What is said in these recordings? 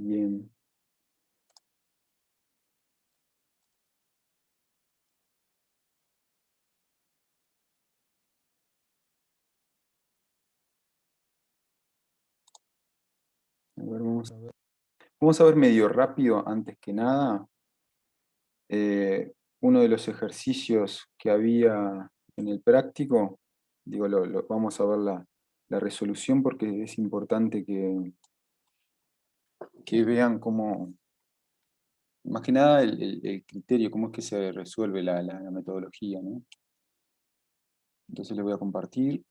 Bien. A ver, vamos a ver. Vamos a ver medio rápido, antes que nada, uno de los ejercicios que había en el práctico. Digo, vamos a ver la resolución porque es importante que vean cómo, más que nada, el criterio, cómo es que se resuelve la metodología, ¿no? Entonces les voy a compartir.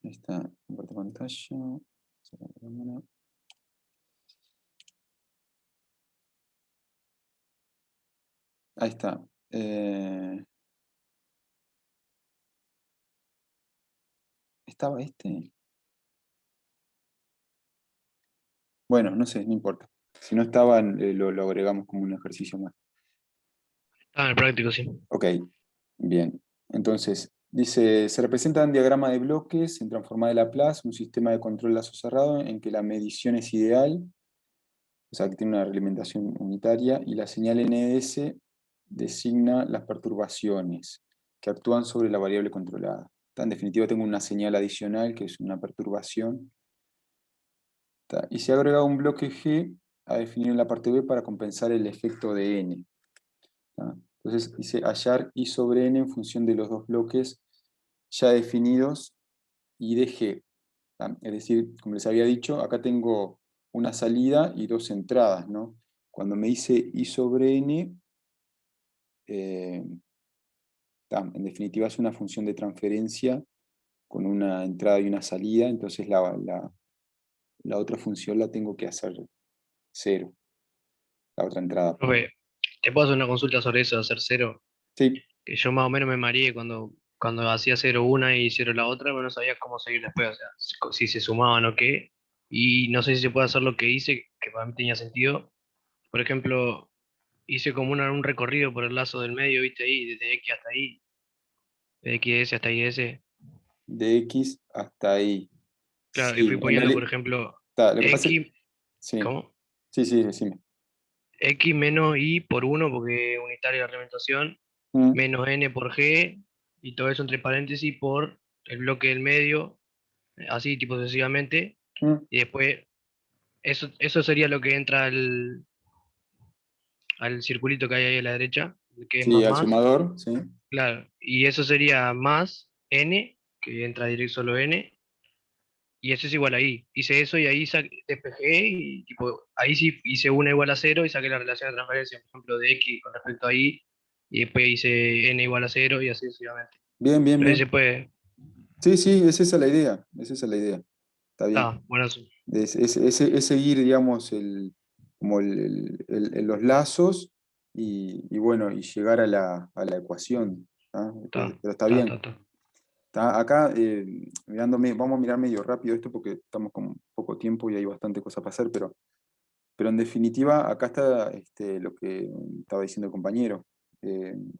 Ahí está, comparto pantalla. Sacar la cámara. Ahí está. ¿Estaba este? Bueno, no sé, no importa. Si no estaba, lo agregamos como un ejercicio más. Ah, en el práctico sí. Ok, bien. Entonces, dice, se representa en diagrama de bloques en transformada de Laplace un sistema de control lazo cerrado en que la medición es ideal, o sea, que tiene una realimentación unitaria, y la señal NS designa las perturbaciones que actúan sobre la variable controlada. En definitiva, tengo una señal adicional que es una perturbación. Y se ha agregado un bloque G a definir en la parte B para compensar el efecto de N. Entonces dice hallar I sobre N en función de los dos bloques ya definidos y de G. Es decir, como les había dicho, acá tengo una salida y dos entradas, ¿no? Cuando me dice I sobre N, eh, en definitiva es una función de transferencia con una entrada y una salida, entonces la otra función la tengo que hacer cero, la otra entrada. Profe, ¿te puedo hacer una consulta sobre eso de hacer cero? Sí, Que yo más o menos me mareé cuando hacía cero una y cero la otra, pero no sabía cómo seguir después, o sea, si se sumaban o qué. Y no sé si se puede hacer lo que hice, que para mí tenía sentido. Por ejemplo, hice como un recorrido por el lazo del medio, viste ahí, desde X hasta ahí, de XS hasta IS. de X hasta Y. Claro, y fui Sí, en poniendo, por realidad, ejemplo, lo que pasa es, X, sí, ¿cómo? sí, sí, decime. X menos Y por uno porque es unitaria la argumentación, Mm, menos N por G, y todo eso entre paréntesis por el bloque del medio, así tipo sucesivamente, mm. y después eso sería lo que entra al circulito que hay ahí a la derecha, que es Sí, más al más, sumador, sí. claro, y eso sería más N, que entra directo solo N, y eso es igual a I. Hice eso y ahí despejé y tipo, ahí sí hice una igual a cero y saqué la relación de transferencia, por ejemplo, de X con respecto a Y, y después hice N igual a cero y así sucesivamente. Bien, bien, Entonces se bien. puede, Sí, sí, es esa la idea, es esa la idea. Está bien. está, bueno, eso. Es seguir, digamos, como los lazos y bueno, y llegar a la ecuación. ¿Tá? Está, Pero está está, está, bien. está. ¿Tá? Acá, mirándome, vamos a mirar medio rápido esto porque estamos con poco tiempo y hay bastante cosa para hacer, pero en definitiva, acá está lo que estaba diciendo el compañero.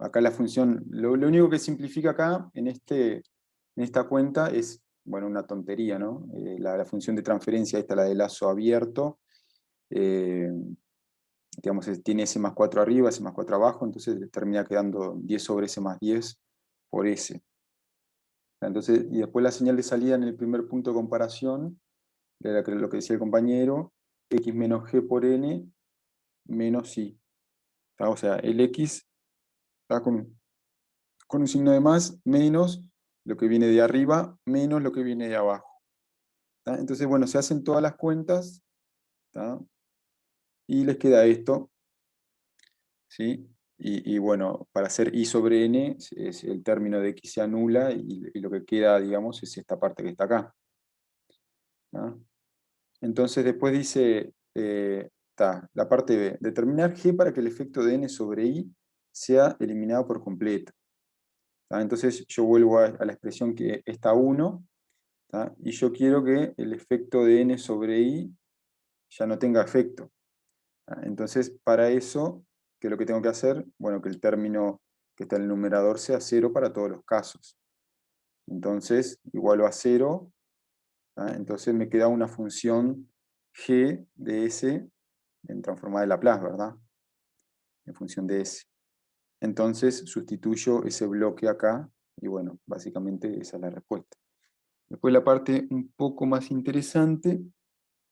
Acá la función, lo único que simplifica acá en esta cuenta es, bueno, una tontería, ¿no? La función de transferencia, esta, la de lazo abierto, eh, digamos, tiene S más 4 arriba, S más 4 abajo, entonces le termina quedando 10 sobre S más 10 por S. Entonces, y después la señal de salida en el primer punto de comparación, era lo que decía el compañero, X menos G por N menos I. O sea, el X está con un signo de más, menos lo que viene de arriba, menos lo que viene de abajo. ¿Tá? Entonces, bueno, se hacen todas las cuentas, ¿tá? Y les queda esto, ¿sí? Y bueno, para hacer I sobre N, el término de X se anula y lo que queda, digamos, es esta parte que está acá. ¿Tá? Entonces después dice, la parte B, determinar G para que el efecto de N sobre I sea eliminado por completo. ¿Tá? Entonces yo vuelvo a la expresión que está 1, ¿tá? Y yo quiero que el efecto de N sobre I ya no tenga efecto. ¿Tá? Entonces para eso, ¿qué es lo que tengo que hacer? Bueno, que el término que está en el numerador sea 0 para todos los casos. Entonces, igualo a 0. Entonces me queda una función g de s en transformada de Laplace, ¿verdad? En función de s. Entonces sustituyo ese bloque acá, y bueno, básicamente esa es la respuesta. Después la parte un poco más interesante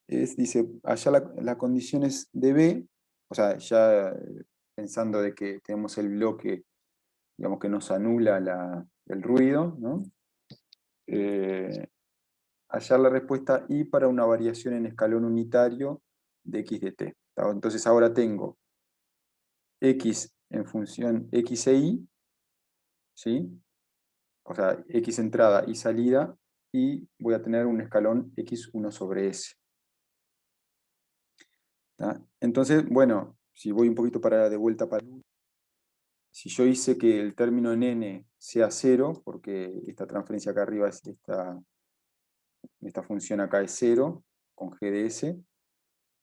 dice, allá las condiciones de B, o sea, ya pensando de que tenemos el bloque, digamos que nos anula el ruido, ¿no? Hallar la respuesta I para una variación en escalón unitario de x de t. Entonces ahora tengo x en función x e y, ¿sí? O sea, x entrada y salida, y voy a tener un escalón x1 sobre s. Entonces, bueno, si voy un poquito de vuelta para... Si yo hice que el término en n sea 0, porque esta transferencia acá arriba, esta función acá es 0, con g de s,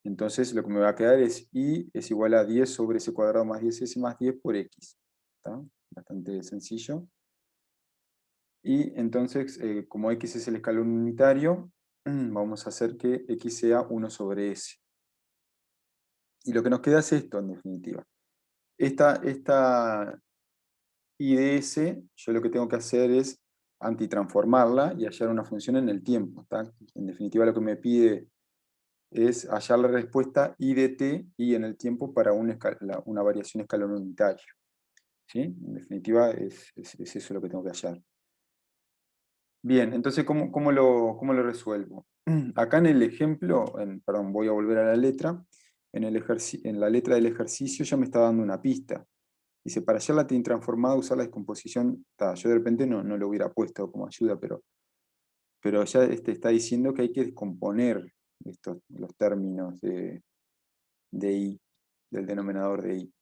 entonces lo que me va a quedar es i es igual a 10 sobre s cuadrado más 10s más 10 por x. ¿Está? Bastante sencillo. Y entonces, como x es el escalón unitario, vamos a hacer que x sea 1 sobre s. Y lo que nos queda es esto, en definitiva. Esta I de S, yo lo que tengo que hacer es antitransformarla y hallar una función en el tiempo. ¿Está? En definitiva, lo que me pide es hallar la respuesta I de t y en el tiempo para una variación escalón unitario. ¿Sí? En definitiva, es eso lo que tengo que hallar. Bien, entonces, ¿cómo lo resuelvo? Acá en el ejemplo, perdón, voy a volver a la letra. En la letra del ejercicio ya me está dando una pista. Dice, para hallar la transformada, usar la descomposición. Yo de repente no lo hubiera puesto como ayuda, pero ya está diciendo que hay que descomponer los términos de I, del denominador de I.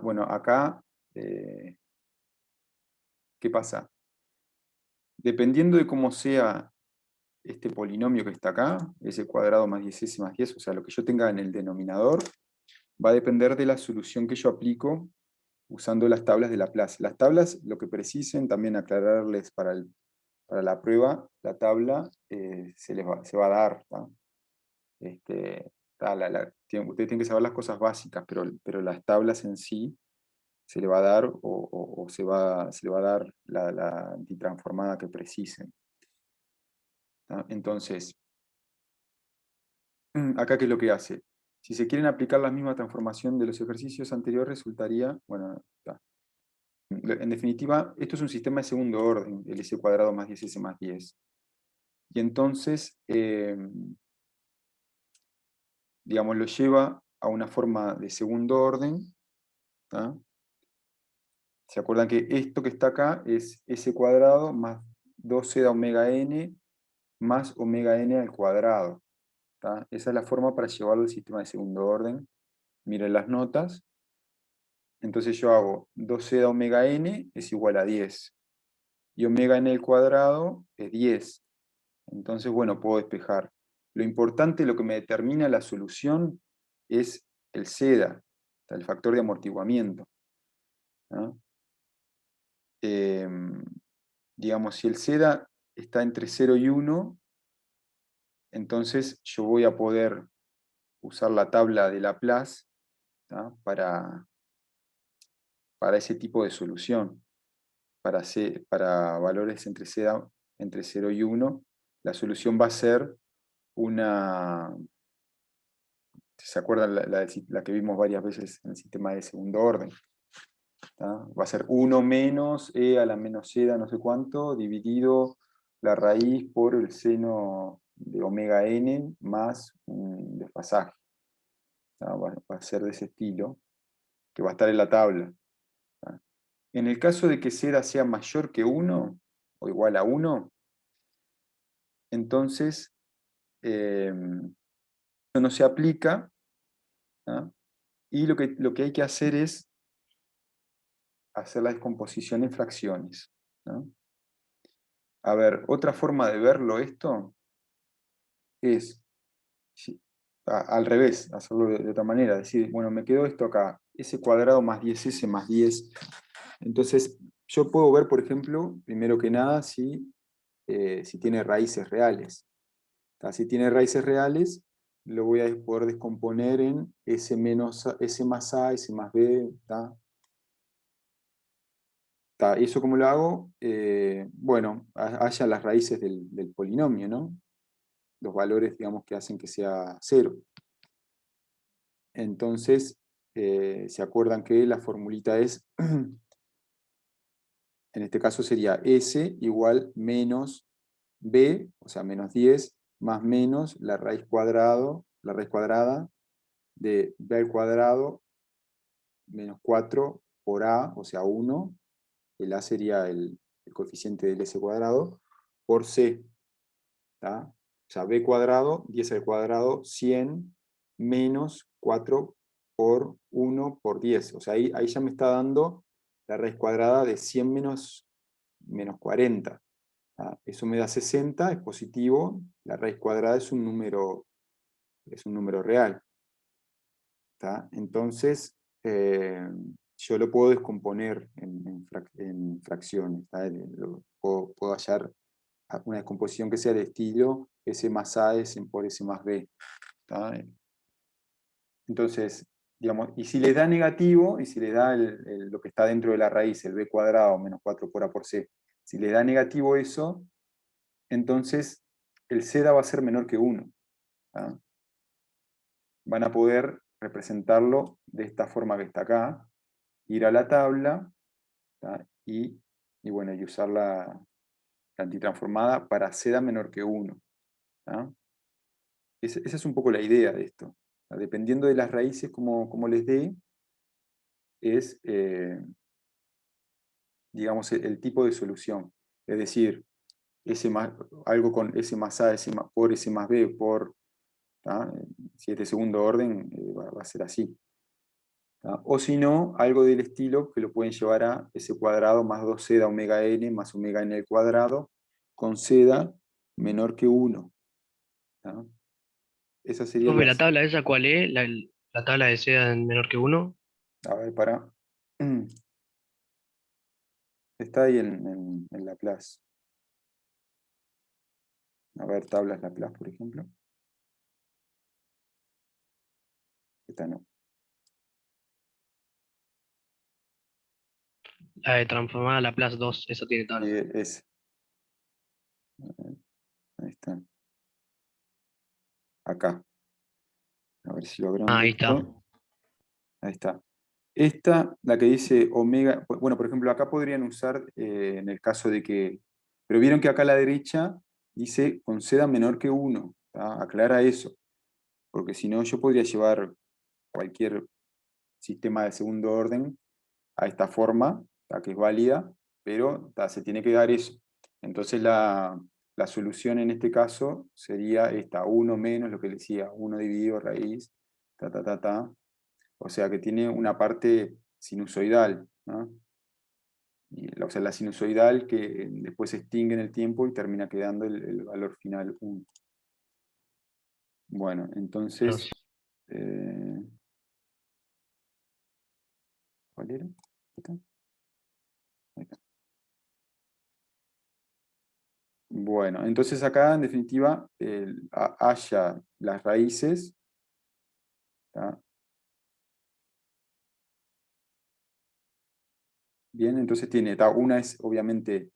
Bueno, acá, ¿qué pasa? Dependiendo de cómo sea este polinomio que está acá, s cuadrado más 10s más 10, o sea, lo que yo tenga en el denominador, va a depender de la solución que yo aplico usando las tablas de Laplace. Las tablas, lo que precisen, también aclararles para la prueba, la tabla se va a dar. Ustedes tienen que saber las cosas básicas, pero las tablas en sí se le va a dar o se le va a dar la antitransformada que precisen. Entonces, acá, ¿qué es lo que hace? Si se quieren aplicar la misma transformación de los ejercicios anteriores, resultaría, bueno, en definitiva, esto es un sistema de segundo orden, el s cuadrado más 10s más 10. Y entonces, digamos, lo lleva a una forma de segundo orden. ¿Se acuerdan que esto que está acá es s cuadrado más 2c de omega n más omega n al cuadrado? Esa es la forma para llevarlo al sistema de segundo orden. Miren las notas. Entonces yo hago 2c de omega n es igual a 10. Y omega n al cuadrado es 10. Entonces, bueno, puedo despejar. Lo importante, lo que me determina la solución, es el seda, el factor de amortiguamiento. Digamos, si el seda está entre 0 y 1, entonces yo voy a poder usar la tabla de Laplace para ese tipo de solución. Para valores entre 0 y 1, la solución va a ser una... ¿Se acuerdan la que vimos varias veces en el sistema de segundo orden? Va a ser 1 menos e a la menos z no sé cuánto, dividido la raíz por el seno de omega n más un desfasaje. Va a ser de ese estilo, que va a estar en la tabla. En el caso de que z sea mayor que 1, o igual a 1, entonces eso no se aplica, y lo que hay que hacer es hacer la descomposición en fracciones. A ver, otra forma de verlo esto es al revés, hacerlo de otra manera, decir, bueno, me quedó esto acá, s cuadrado más 10s más 10. Entonces, yo puedo ver, por ejemplo, primero que nada, si tiene raíces reales. Si tiene raíces reales, lo voy a poder descomponer en S más A, S más B. ¿Eso cómo lo hago? Bueno, haya las raíces del polinomio, ¿no? Los valores, digamos, que hacen que sea cero. Entonces, se acuerdan que la formulita es, en este caso sería S igual menos B, o sea, menos 10, más menos la raíz cuadrada de B al cuadrado menos 4 por A, o sea, 1. El A sería el coeficiente del S cuadrado, por C. O sea, B cuadrado, 10 al cuadrado, 100 menos 4 por 1 por 10. O sea, ahí ya me está dando la raíz cuadrada de 100 menos 40. Eso me da 60, es positivo. La raíz cuadrada es un número real. Entonces, yo lo puedo descomponer en fracciones. Puedo hallar una descomposición que sea de estilo S más A por S más B. Entonces, digamos, y si le da negativo, y si le da lo que está dentro de la raíz, el B cuadrado menos 4 por A por C, si le da negativo eso, entonces el seda va a ser menor que 1. Van a poder representarlo de esta forma que está acá, ir a la tabla y bueno, y usar la antitransformada para seda menor que 1. Esa es un poco la idea de esto. Dependiendo de las raíces, como les dé, es, digamos, el tipo de solución. Es decir, algo con S más A, por S más B, si es de segundo orden, va a ser así. O si no, algo del estilo que lo pueden llevar a S cuadrado más 2 seda omega n más omega n al cuadrado, con seda menor que 1. Esas serían Profe, ¿la las... tabla esa cuál es? La tabla de seda en menor que uno. A ver, está ahí en Laplace. A ver, tablas Laplace, por ejemplo. Esta no. La de transformada a Laplace 2, esa tiene Y tabla. es, ahí está. Acá. A ver si lo Ah, agrando ahí está. esto. Ahí está. Esta, la que dice omega, bueno, por ejemplo, acá podrían usar en el caso de que, pero vieron que acá a la derecha dice con seda menor que 1. Aclara eso, porque si no yo podría llevar cualquier sistema de segundo orden a esta forma, que es válida, pero se tiene que dar eso. Entonces la solución en este caso sería esta, 1 menos lo que le decía, 1 dividido raíz, ta. O sea que tiene una parte sinusoidal, ¿no? O sea, la sinusoidal que después se extingue en el tiempo y termina quedando el valor final 1. Bueno, Bueno, entonces, eh, ¿cuál era? ¿Esta? Ahí está. Bueno, entonces acá en definitiva haya las raíces. ¿Tá? Bien, entonces tiene, una es obviamente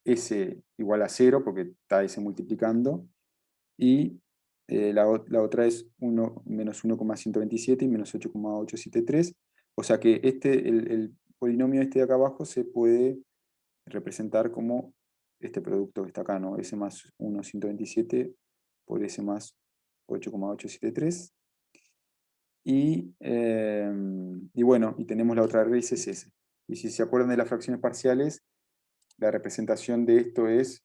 S igual a 0 porque está S multiplicando, y la otra es 1 menos 1,127 y menos 8,873. O sea que el polinomio este de acá abajo se puede representar como este producto que está acá, ¿no? S más 1,127 por S más 8,873. Y bueno, y tenemos la otra raíz es S. Y si se acuerdan de las fracciones parciales, la representación de esto es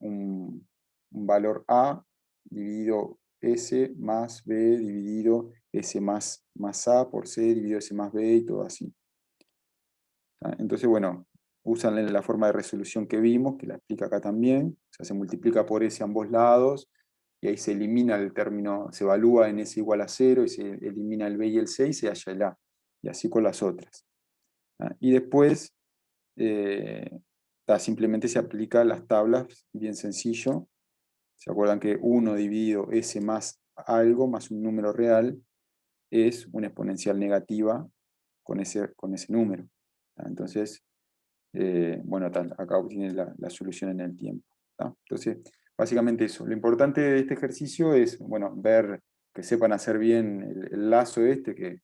un valor A dividido S más B dividido S más A por C dividido S más B y todo así. Entonces, bueno, usan la forma de resolución que vimos, que la explica acá también. O sea, se multiplica por S a ambos lados y ahí se elimina el término, se evalúa en S igual a 0 y se elimina el B y el C y se halla el A. Y así con las otras. Y después simplemente se aplica las tablas, bien sencillo. ¿Se acuerdan que 1 dividido S más algo, más un número real, es una exponencial negativa con ese número? Entonces, bueno, acá obtiene la solución en el tiempo. Entonces, básicamente eso. Lo importante de este ejercicio es, bueno, ver que sepan hacer bien el lazo este, que,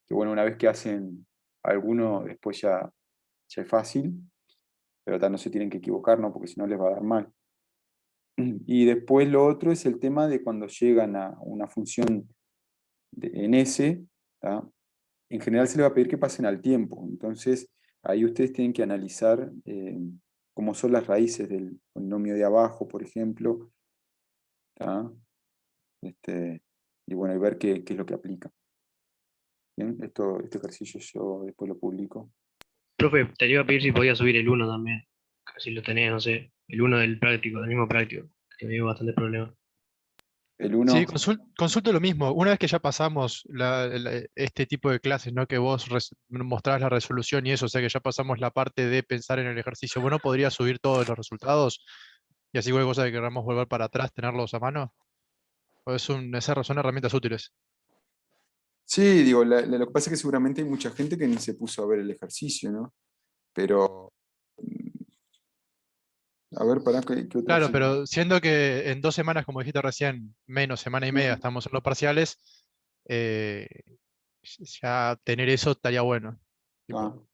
bueno, una vez que hacen alguno, después ya es fácil, pero no se tienen que equivocar, ¿no? Porque si no les va a dar mal. Y después lo otro es el tema de cuando llegan a una función en S, ¿tá? En general se les va a pedir que pasen al tiempo. Entonces, ahí ustedes tienen que analizar cómo son las raíces del polinomio de abajo, por ejemplo, ¿tá? Y bueno, y ver qué es lo que aplica. Bien, este ejercicio yo después lo publico. Profe, te iba a pedir si podía subir el uno también. Si lo tenés, no sé. El uno del práctico, del mismo práctico. Que me dio bastante problema. El Sí, uno, consulto lo mismo. Una vez que ya pasamos este tipo de clases, ¿no? Que vos mostrás la resolución y eso, o sea que ya pasamos la parte de pensar en el ejercicio, ¿bueno podría subir todos los resultados y así cualquier cosa que queramos volver para atrás, tenerlos a mano? ¿O esas son herramientas útiles? sí, digo, lo que pasa es que seguramente hay mucha gente que ni se puso a ver el ejercicio, ¿no? Pero, a ver, para qué otra Claro, opción. pero siendo que en 2 semanas, como dijiste recién, menos semana y media, Mm, estamos en los parciales, eh, ya tener eso estaría bueno. Está, Tipo,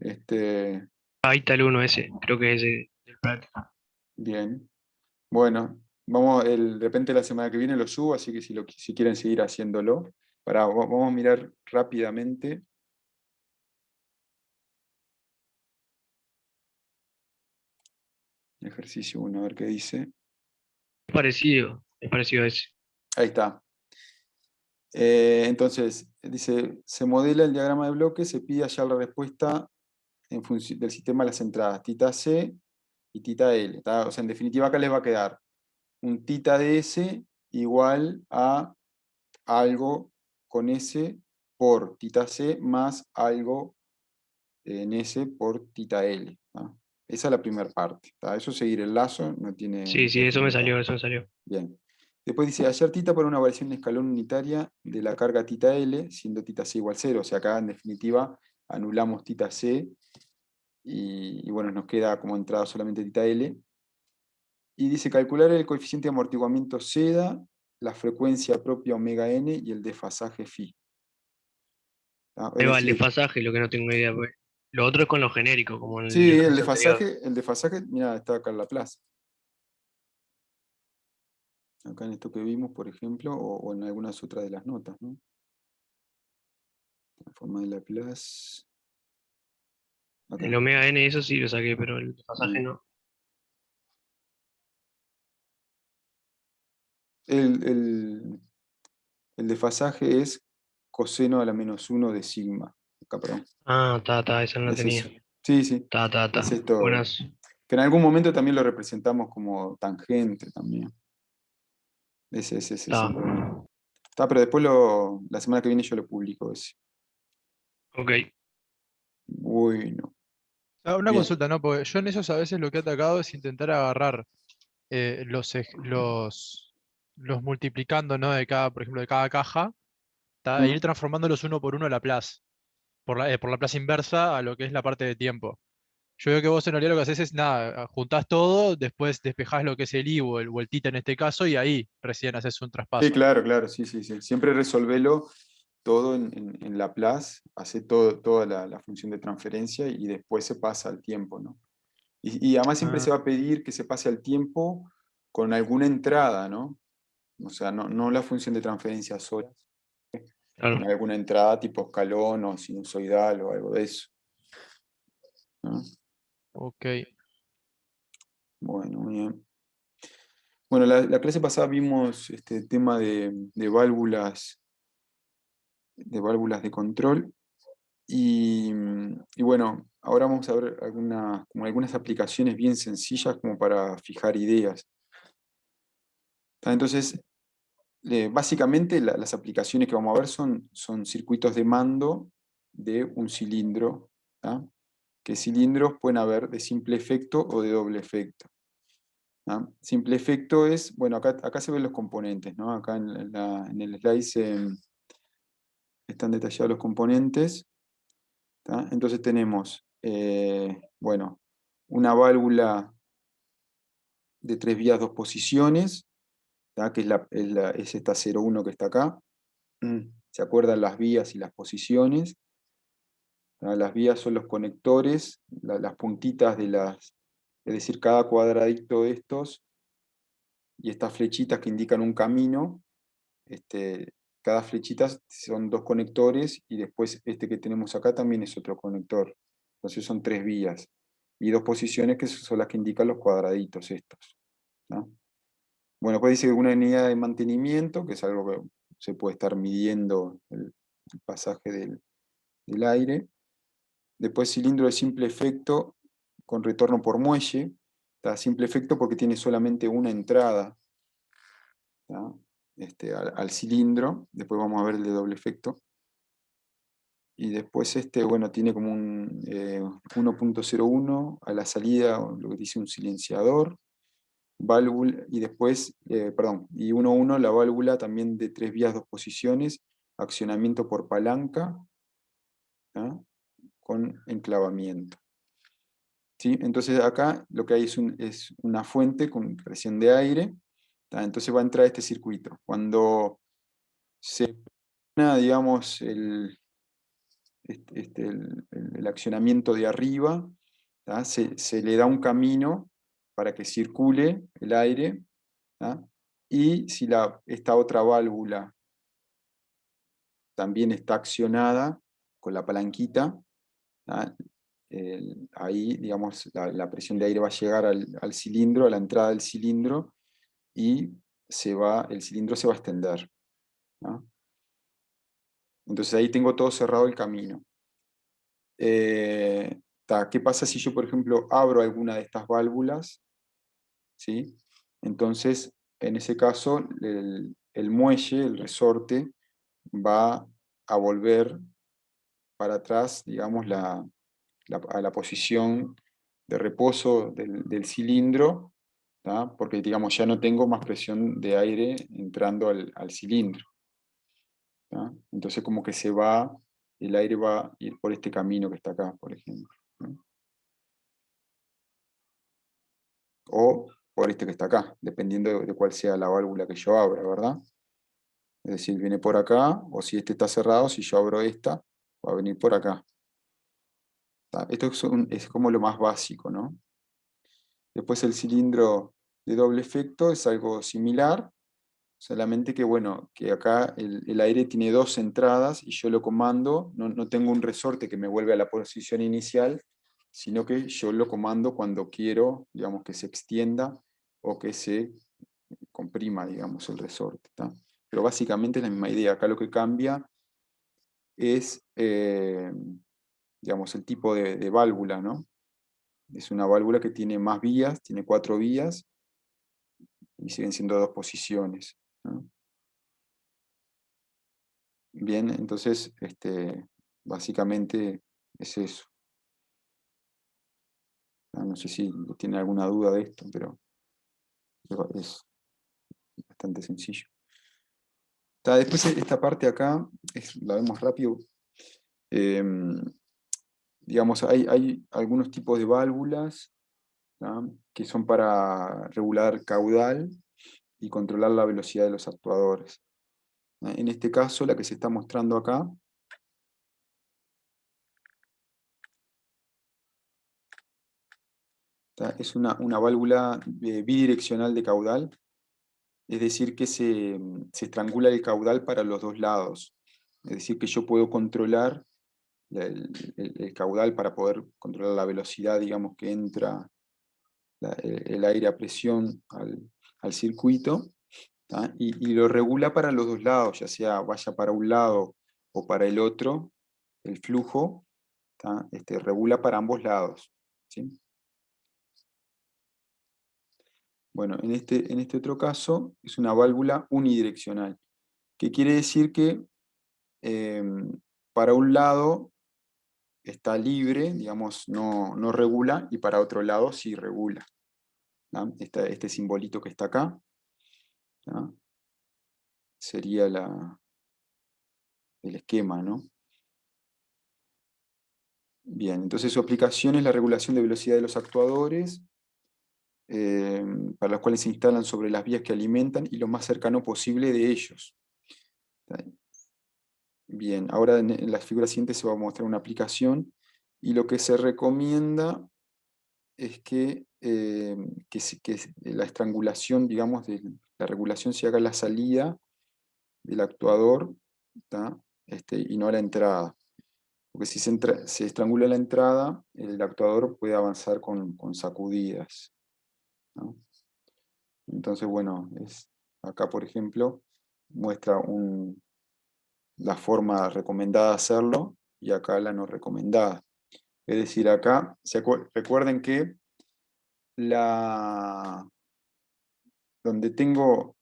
está, Ahí está el uno ese. Creo que es ese del práctico. bien. Bueno, de repente la semana que viene lo subo, así que si quieren seguir haciéndolo, vamos a mirar rápidamente. Ejercicio 1, a ver qué dice. Es parecido a ese. Ahí está. Entonces, dice, se modela el diagrama de bloques, se pide hallar la respuesta en función del sistema de las entradas, tita C y tita L. ¿Tá? O sea, en definitiva acá les va a quedar un tita de S igual a algo con S por tita C más algo en S por tita L. ¿Tá? Esa es la primera parte. ¿Tá? Eso es seguir el lazo, no Sí, sí, tiene eso me dificultad. salió, eso me salió. Bien. Después dice, hallar tita por una variación en escalón unitaria de la carga tita L, siendo tita C igual 0. O sea, acá en definitiva anulamos tita C y bueno, nos queda como entrada solamente tita L. Y dice, calcular el coeficiente de amortiguamiento seda, la frecuencia propia omega n y el desfasaje phi. ¿Tá? Es Ahí va el decir, desfasaje, lo que no tengo idea, pues. Lo otro es con lo genérico, como en el sí, ejercicio anterior. el desfasaje, mira, está acá en Laplace. Acá en esto que vimos, por ejemplo, o en algunas otras de las notas, ¿no? La forma de Laplace. El Acá. omega n, eso sí lo saqué, pero el desfasaje Bien. no. El, el desfasaje es coseno a la menos uno de sigma. Acá, perdón. Esa no la Es tenía. eso. Sí, sí. Ta. Es esto. Buenas. Que en algún momento también lo representamos como tangente también. Ese es Ta. el problema. Está, pero después la semana que viene yo lo publico ese. Ok. Bueno, una bien. consulta, ¿no? Porque yo en esos a veces lo que he atacado es intentar agarrar los multiplicando, ¿no? De cada, por ejemplo, de cada caja, e ir Mm. transformándolos uno por uno a Laplace, por Laplace inversa a lo que es la parte de tiempo. Yo veo que vos en realidad lo que haces es nada, juntás todo, después despejás lo que es el I o el tita en este caso, y ahí recién haces un Sí, traspaso. claro, claro, sí, sí, sí. Siempre resolvelo todo en Laplace, hace toda la función de transferencia y después se pasa al tiempo, ¿no? Y además siempre Ah, se va a pedir que se pase al tiempo con alguna entrada, ¿no? O sea, no la función de transferencia sola, con Claro. alguna entrada tipo escalón o sinusoidal o algo de eso, ¿no? ok. Bueno, muy bien. Bueno, la clase pasada vimos este tema de válvulas de control y bueno, ahora vamos a ver como algunas aplicaciones bien sencillas como para fijar ideas. Entonces, básicamente las aplicaciones que vamos a ver son circuitos de mando de un cilindro. ¿Tá? que cilindros pueden haber de simple efecto o de doble efecto. ¿Ah? Simple efecto es, bueno, acá se ven los componentes, ¿no? Acá en el slide están detallados los componentes. ¿Tá? Entonces tenemos, bueno, una válvula de 3 vías, 2 posiciones, ¿tá? Que es esta 0,1 que está acá. ¿Se acuerdan las vías y las posiciones? ¿Tá? Las vías son los conectores, las puntitas es decir, cada cuadradito de estos y estas flechitas que indican un camino, cada flechita son 2 conectores y después este que tenemos acá también es otro conector. Entonces son 3 vías. Y 2 posiciones que son las que indican los cuadraditos estos. ¿No? Bueno, pues dice una unidad de mantenimiento, que es algo que se puede estar midiendo el pasaje del aire. Después cilindro de simple efecto con retorno por muelle. ¿Tá? Simple efecto porque tiene solamente una entrada, ¿tá? Al cilindro. Después vamos a ver el de doble efecto. Y después bueno, tiene como un 1.01 a la salida, lo que dice un silenciador. Válvula, y después, perdón, y 1.1 la válvula también de 3 vías, 2 posiciones, accionamiento por palanca, ¿tá? Con enclavamiento. ¿Sí? Entonces acá lo que hay es una fuente con presión de aire, ¿tá? Entonces va a entrar este circuito. Cuando se digamos, el accionamiento de arriba, ¿tá? Se le da un camino para que circule el aire, ¿tá? Y si esta otra válvula también está accionada con la palanquita, ¿tá? Ahí, digamos, la presión de aire va a llegar al cilindro, a la entrada del cilindro, y el cilindro se va a extender, ¿tá? Entonces ahí tengo todo cerrado el camino. ¿Qué pasa si yo, por ejemplo, abro alguna de estas válvulas? ¿Sí? Entonces, en ese caso, el muelle, el resorte, va a volver para atrás, digamos, a la posición de reposo del cilindro, ¿tá? Porque, digamos, ya no tengo más presión de aire entrando al cilindro, ¿tá? Entonces, como que el aire va a ir por este camino que está acá, por ejemplo, ¿no? O por este que está acá, dependiendo de cuál sea la válvula que yo abra, ¿verdad? Es decir, viene por acá, o si este está cerrado, si yo abro esta, va a venir por acá. ¿Tá? Esto es como lo más básico, ¿no? Después el cilindro de doble efecto es algo similar, solamente que, bueno, que acá el aire tiene 2 entradas y yo lo comando, no tengo un resorte que me vuelve a la posición inicial, sino que yo lo comando cuando quiero, digamos, que se extienda o que se comprima, digamos, el resorte, ¿tá? Pero básicamente es la misma idea. Acá lo que cambia es, digamos, el tipo de válvula, ¿no? Es una válvula que tiene más vías, tiene 4 vías, y siguen siendo 2 posiciones, ¿no? Bien, entonces, básicamente es eso. No sé si tiene alguna duda de esto, pero es bastante sencillo. Después esta parte acá, la vemos rápido. Digamos, hay algunos tipos de válvulas, ¿tá? Que son para regular caudal y controlar la velocidad de los actuadores. En este caso, la que se está mostrando acá, ¿tá? Es una válvula bidireccional de caudal, es decir, que se estrangula el caudal para los 2 lados. Es decir, que yo puedo controlar el caudal para poder controlar la velocidad, digamos, que entra el aire a presión al circuito, ¿tá? Y lo regula para los 2 lados, ya sea vaya para un lado o para el otro, el flujo, ¿tá? Regula para ambos lados, ¿sí? Bueno, en este otro caso es una válvula unidireccional, que quiere decir que para un lado está libre, digamos, no regula, y para otro lado sí regula. ¿tá? Este simbolito que está acá, ¿tá? Sería el esquema, ¿no? Bien, entonces su aplicación es la regulación de velocidad de los actuadores, para los cuales se instalan sobre las vías que alimentan y lo más cercano posible de ellos. ¿tá? Bien, ahora en la figura siguiente se va a mostrar una aplicación, y lo que se recomienda es que la estrangulación, digamos, de la regulación se haga a la salida del actuador, ¿tá? Y no a la entrada. Porque si se estrangula la entrada, el actuador puede avanzar con sacudidas, ¿no? Entonces, bueno, acá, por ejemplo, muestra la forma recomendada de hacerlo, y acá la no recomendada. Es decir, acá, recuerden que donde tengo,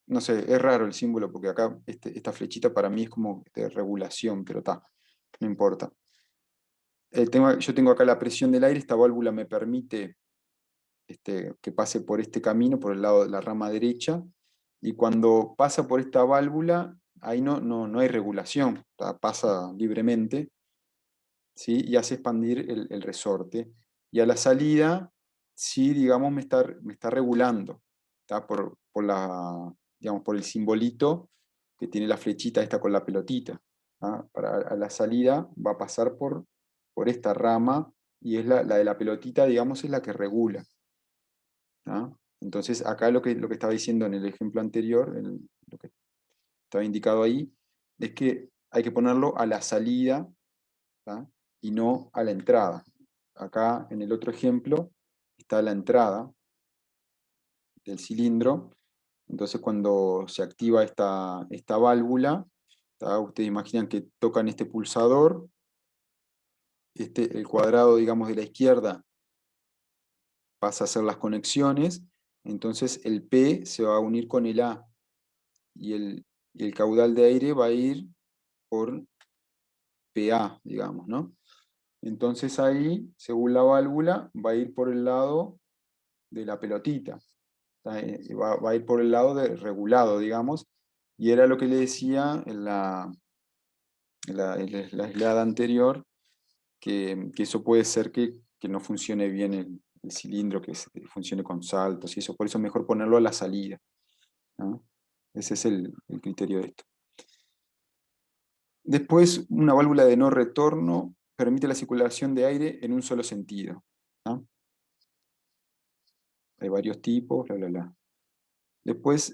no sé, es raro el símbolo, porque acá esta flechita para mí es como de regulación, pero está, no importa. Yo tengo acá la presión del aire, esta válvula me permite que pase por este camino, por el lado de la rama derecha, y cuando pasa por esta válvula, ahí no hay regulación, pasa libremente, ¿sí? Y hace expandir el resorte. Y a la salida, sí, digamos, me está regulando, ¿tá? Digamos, por el simbolito que tiene la flechita esta con la pelotita. A la salida va a pasar por esta rama, y es la de la pelotita, digamos, es la que regula. ¿tá? Entonces, acá lo que estaba diciendo en el ejemplo anterior, lo que estaba indicado ahí, es que hay que ponerlo a la salida, ¿tá? Y no a la entrada. Acá en el otro ejemplo está la entrada del cilindro. Entonces, cuando se activa esta válvula, ¿tá? Ustedes imaginan que tocan este pulsador, el cuadrado, digamos, de la izquierda pasa a hacer las conexiones, entonces el P se va a unir con el A, y el caudal de aire va a ir por PA, digamos, ¿no? Entonces ahí, según la válvula, va a ir por el lado de la pelotita, va a ir por el lado regulado, digamos, y era lo que le decía en la aislada anterior, que eso puede ser que no funcione bien el cilindro, que funcione con saltos y eso, por eso es mejor ponerlo a la salida, ¿no? Ese es el criterio de esto. Después, una válvula de no retorno permite la circulación de aire en un solo sentido, ¿no? Hay varios tipos, bla, bla, bla. Después,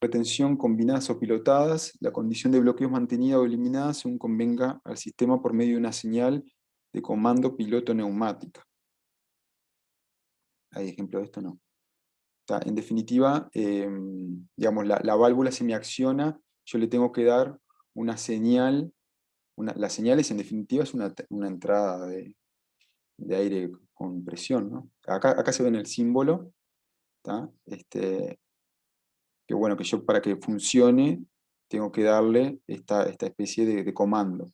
retención combinadas o pilotadas, la condición de bloqueo es mantenida o eliminada según convenga al sistema por medio de una señal de comando piloto neumática. ¿Hay ejemplo de esto? No. En definitiva, digamos, la válvula se me acciona, yo le tengo que dar una señal, la señal es en definitiva es una entrada de aire con presión, ¿no? Acá se ve en el símbolo, ¿tá? Que bueno, que yo para que funcione tengo que darle esta especie de comando.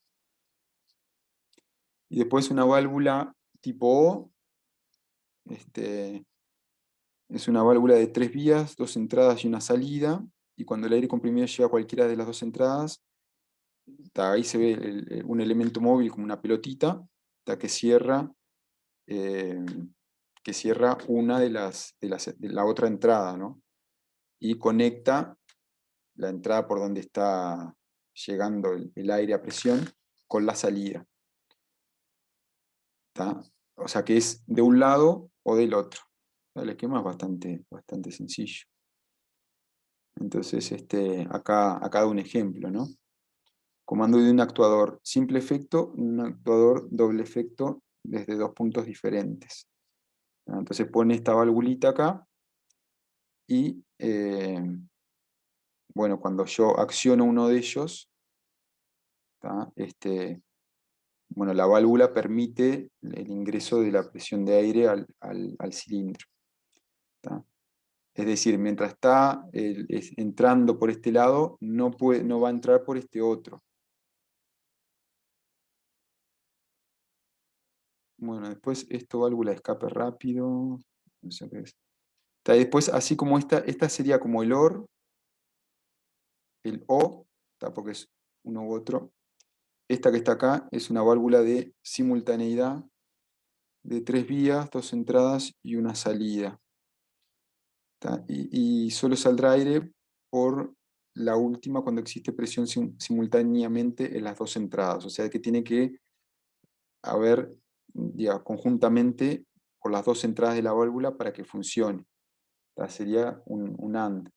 Y después una válvula tipo O, es una válvula de 3 vías, 2 entradas y una salida, y cuando el aire comprimido llega a cualquiera de las 2 entradas, ahí se ve un elemento móvil como una pelotita, que cierra una de la otra entrada, ¿no? Y conecta la entrada por donde está llegando el aire a presión con la salida. ¿tá? O sea que es de un lado o del otro. El esquema es bastante sencillo. Entonces, acá da un ejemplo, ¿no? Comando de un actuador simple efecto, un actuador doble efecto desde 2 puntos diferentes. Entonces pone esta valvulita acá, y bueno, cuando yo acciono uno de ellos, ¿tá? Bueno, la válvula permite el ingreso de la presión de aire al cilindro, ¿tá? Es decir, mientras está entrando por este lado, no va a entrar por este otro. Bueno, después esto, válvula de escape rápido. No sé qué es. Y después, así como esta sería como el OR, el O, porque es uno u otro. Esta que está acá es una válvula de simultaneidad de 3 vías, 2 entradas y una salida. Y solo saldrá aire por la última cuando existe presión simultáneamente en las 2 entradas. O sea que tiene que haber, digamos, conjuntamente por las 2 entradas de la válvula para que funcione. Sería un AND.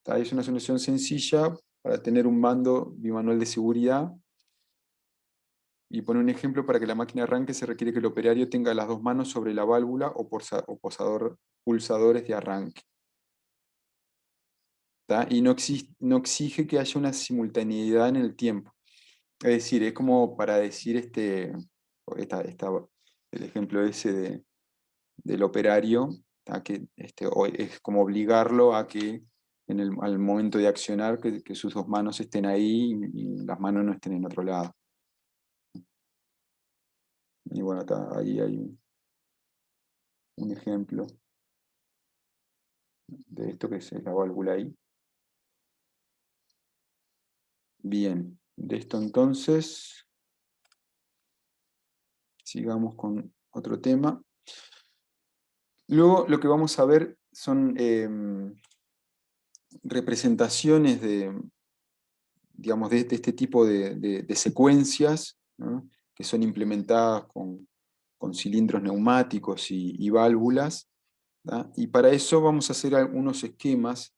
Es una solución sencilla para tener un mando bimanual de seguridad. Y pone un ejemplo: para que la máquina arranque se requiere que el operario tenga las 2 manos sobre la válvula o pulsadores de arranque. Y no exige que haya una simultaneidad en el tiempo. Es decir, es como para decir el ejemplo ese del operario, que es como obligarlo a que al momento de accionar que sus 2 manos estén ahí y las manos no estén en otro lado. Y bueno, ahí hay un ejemplo de esto que es la válvula ahí. Bien, de esto entonces sigamos con otro tema. Luego lo que vamos a ver son representaciones digamos, de este tipo de secuencias, ¿no? Que son implementadas con cilindros neumáticos y válvulas. Y para eso vamos a hacer algunos esquemas,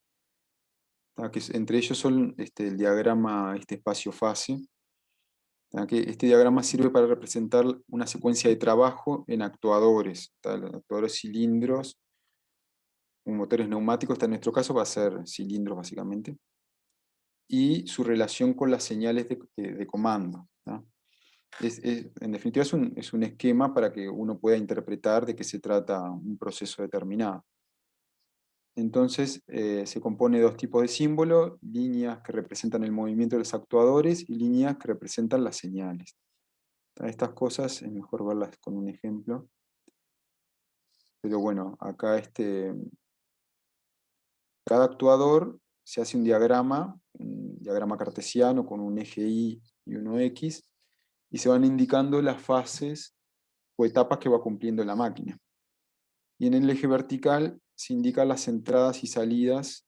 que entre ellos son el diagrama espacio-fase. Que este diagrama sirve para representar una secuencia de trabajo en actuadores. Los actuadores cilindros, motores neumáticos, en nuestro caso va a ser cilindros básicamente, y su relación con las señales de comando. En definitiva es un esquema para que uno pueda interpretar de qué se trata un proceso determinado. Entonces se compone de 2 tipos de símbolos: líneas que representan el movimiento de los actuadores y líneas que representan las señales. Estas cosas es mejor verlas con un ejemplo. Pero bueno, acá cada actuador se hace un diagrama cartesiano con un eje Y y uno X, y se van indicando las fases o etapas que va cumpliendo la máquina. Y en el eje vertical se indican las entradas y salidas.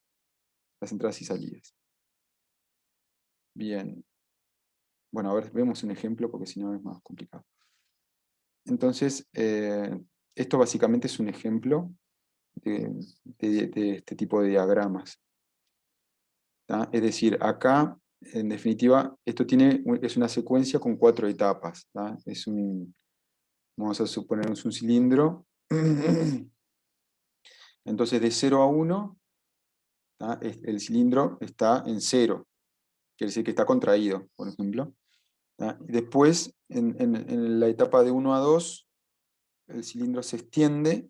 Bien. Bueno, a ver, vemos un ejemplo porque si no es más complicado. Entonces, esto básicamente es un ejemplo de este tipo de diagramas. Es decir, acá, en definitiva, esto es una secuencia con 4 etapas. Vamos a suponer un cilindro. Entonces, de 0 a 1, el cilindro está en 0, quiere decir que está contraído, por ejemplo. Y después, en la etapa de 1 a 2, el cilindro se extiende.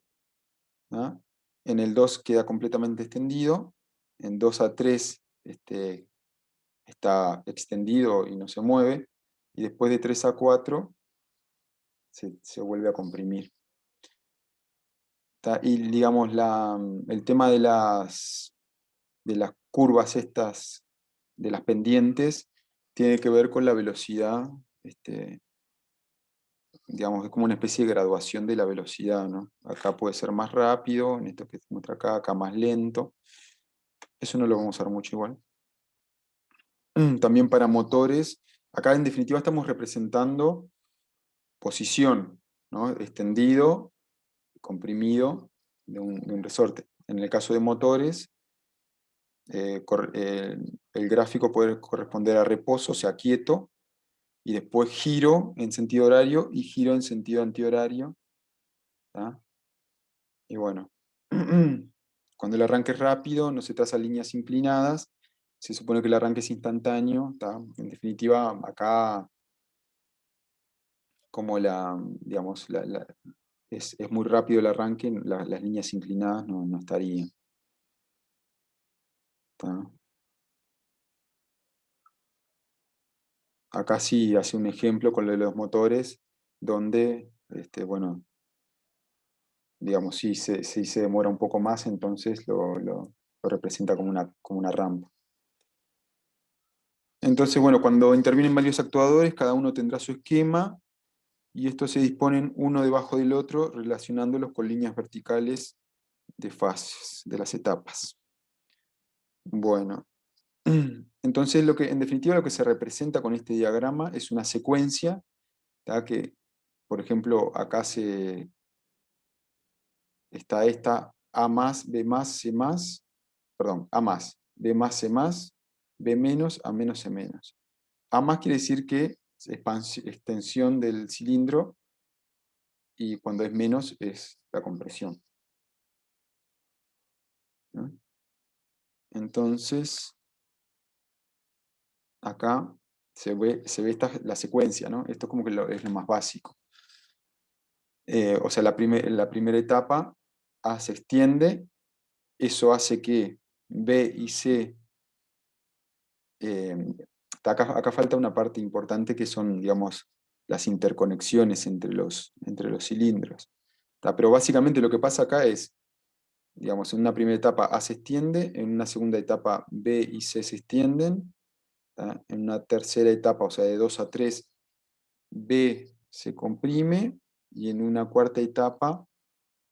En el 2 queda completamente extendido. En 2 a 3 está extendido y no se mueve. Y después de 3 a 4 se vuelve a comprimir. Y digamos, el tema de las curvas estas, de las pendientes, tiene que ver con la velocidad. Digamos, es como una especie de graduación de la velocidad, ¿no? Acá puede ser más rápido, en esto que se muestra acá más lento. Eso no lo vamos a usar mucho igual. También para motores, acá en definitiva estamos representando posición, ¿no? Extendido, comprimido de un resorte. En el caso de motores, el gráfico puede corresponder a reposo, o sea, quieto, y después giro en sentido horario y giro en sentido antihorario. Y bueno, cuando el arranque es rápido, no se traza líneas inclinadas, se supone que el arranque es instantáneo. En definitiva, acá, como digamos, es muy rápido el arranque, las líneas inclinadas no estarían. ¿Tá? Acá sí hace un ejemplo con lo de los motores, donde bueno, digamos, si se demora un poco más, entonces lo representa como una rampa. Entonces, bueno, cuando intervienen varios actuadores, cada uno tendrá su esquema, y estos se disponen uno debajo del otro, relacionándolos con líneas verticales de fases, de las etapas. Bueno, entonces en definitiva lo que se representa con este diagrama es una secuencia, ¿tá? Que, por ejemplo, acá está esta A más, B más, C más, perdón, A más, B más, C más, B menos, A menos, C menos. A más quiere decir que es extensión del cilindro, y cuando es menos es la compresión, ¿no? Entonces, acá se ve la secuencia, ¿no? Esto es como que es lo más básico. O sea, la primera etapa A se extiende, eso hace que B y C, eh, acá falta una parte importante que son, digamos, las interconexiones entre los cilindros. Pero básicamente lo que pasa acá es, digamos, en una primera etapa A se extiende, en una segunda etapa B y C se extienden, ¿tá? En una tercera etapa, o sea, de 2 a 3, B se comprime, y en una cuarta etapa,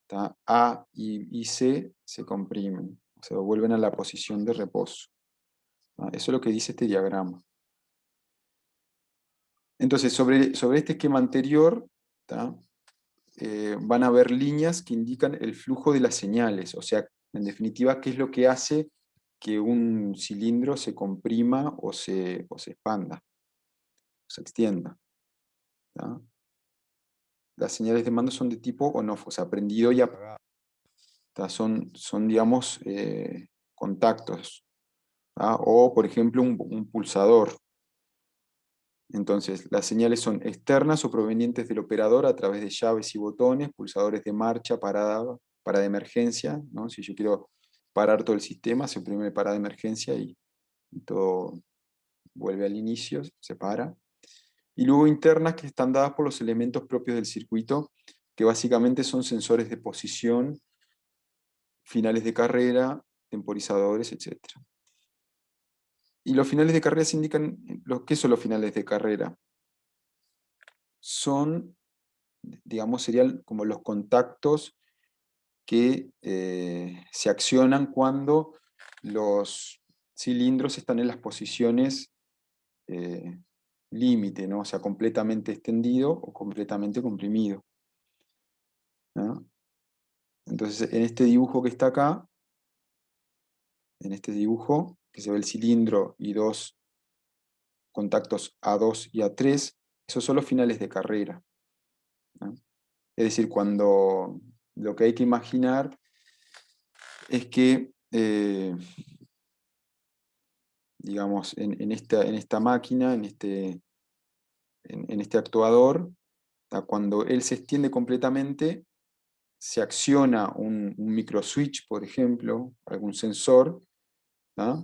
¿tá? A y C se comprimen, o sea, vuelven a la posición de reposo, ¿tá? Eso es lo que dice este diagrama. Entonces, sobre este esquema anterior, ¿tá? Van a haber líneas que indican el flujo de las señales, o sea, en definitiva, qué es lo que hace que un cilindro se comprima o se expanda, o se extienda, ¿tá? Las señales de mando son de tipo on-off, o sea, prendido y apagado. Son digamos, contactos, ¿tá? O, por ejemplo, un pulsador. Entonces, las señales son externas o provenientes del operador a través de llaves y botones, pulsadores de marcha, parada de emergencia, ¿no? Si yo quiero parar todo el sistema, se oprime parada de emergencia y todo vuelve al inicio, se para. Y luego internas, que están dadas por los elementos propios del circuito, que básicamente son sensores de posición, finales de carrera, temporizadores, etc. Y los finales de carrera se indican, ¿qué son los finales de carrera? Son, digamos, serían como los contactos que se accionan cuando los cilindros están en las posiciones límite, ¿no? O sea, completamente extendido o completamente comprimido, ¿no? Entonces, en este dibujo que está acá, en este dibujo, que se ve el cilindro y dos contactos A2 y A3, esos son los finales de carrera, ¿no? Es decir, cuando lo que hay que imaginar es que, digamos, en esta máquina, en este actuador, cuando él se extiende completamente, se acciona un microswitch, por ejemplo, algún sensor, ¿tá?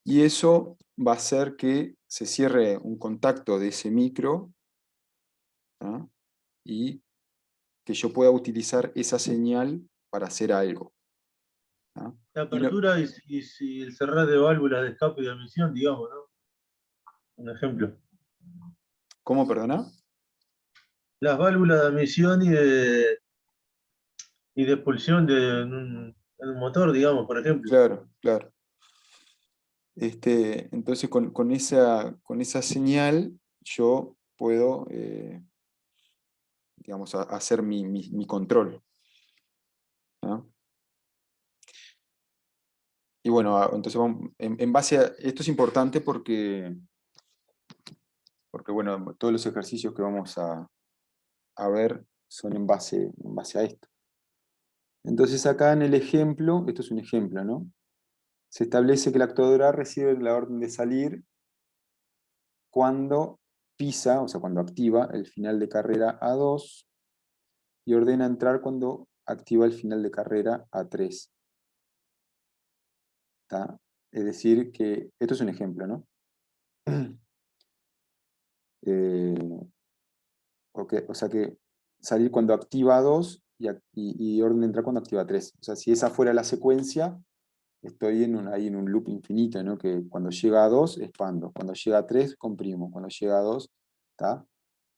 Y eso va a hacer que se cierre un contacto de ese micro, ¿tá? Y que yo pueda utilizar esa señal para hacer algo, ¿tá? La apertura y el cerrar de válvulas de escape y de admisión, digamos, ¿no? Un ejemplo. ¿Cómo, perdona? Las válvulas de admisión y de expulsión en un motor, digamos, por ejemplo. Claro, claro. Entonces, con esa señal, yo puedo, digamos, hacer mi control, ¿no? Y bueno, entonces en base a esto es importante porque bueno, todos los ejercicios que vamos a ver son en base a esto. Entonces acá en el ejemplo, esto es un ejemplo, ¿no? Se establece que la actuadora recibe la orden de salir cuando pisa, o sea, cuando activa el final de carrera A2, y ordena entrar cuando activa el final de carrera A3. ¿Tá? Es decir, que esto es un ejemplo, ¿no? O sea que salir cuando activa 2 y orden de entrar cuando activa 3. O sea, si esa fuera la secuencia, estoy ahí en un loop infinito, ¿no? Que cuando llega a 2, expando. Cuando llega a 3, comprimo. Cuando llega a 2, ¿está?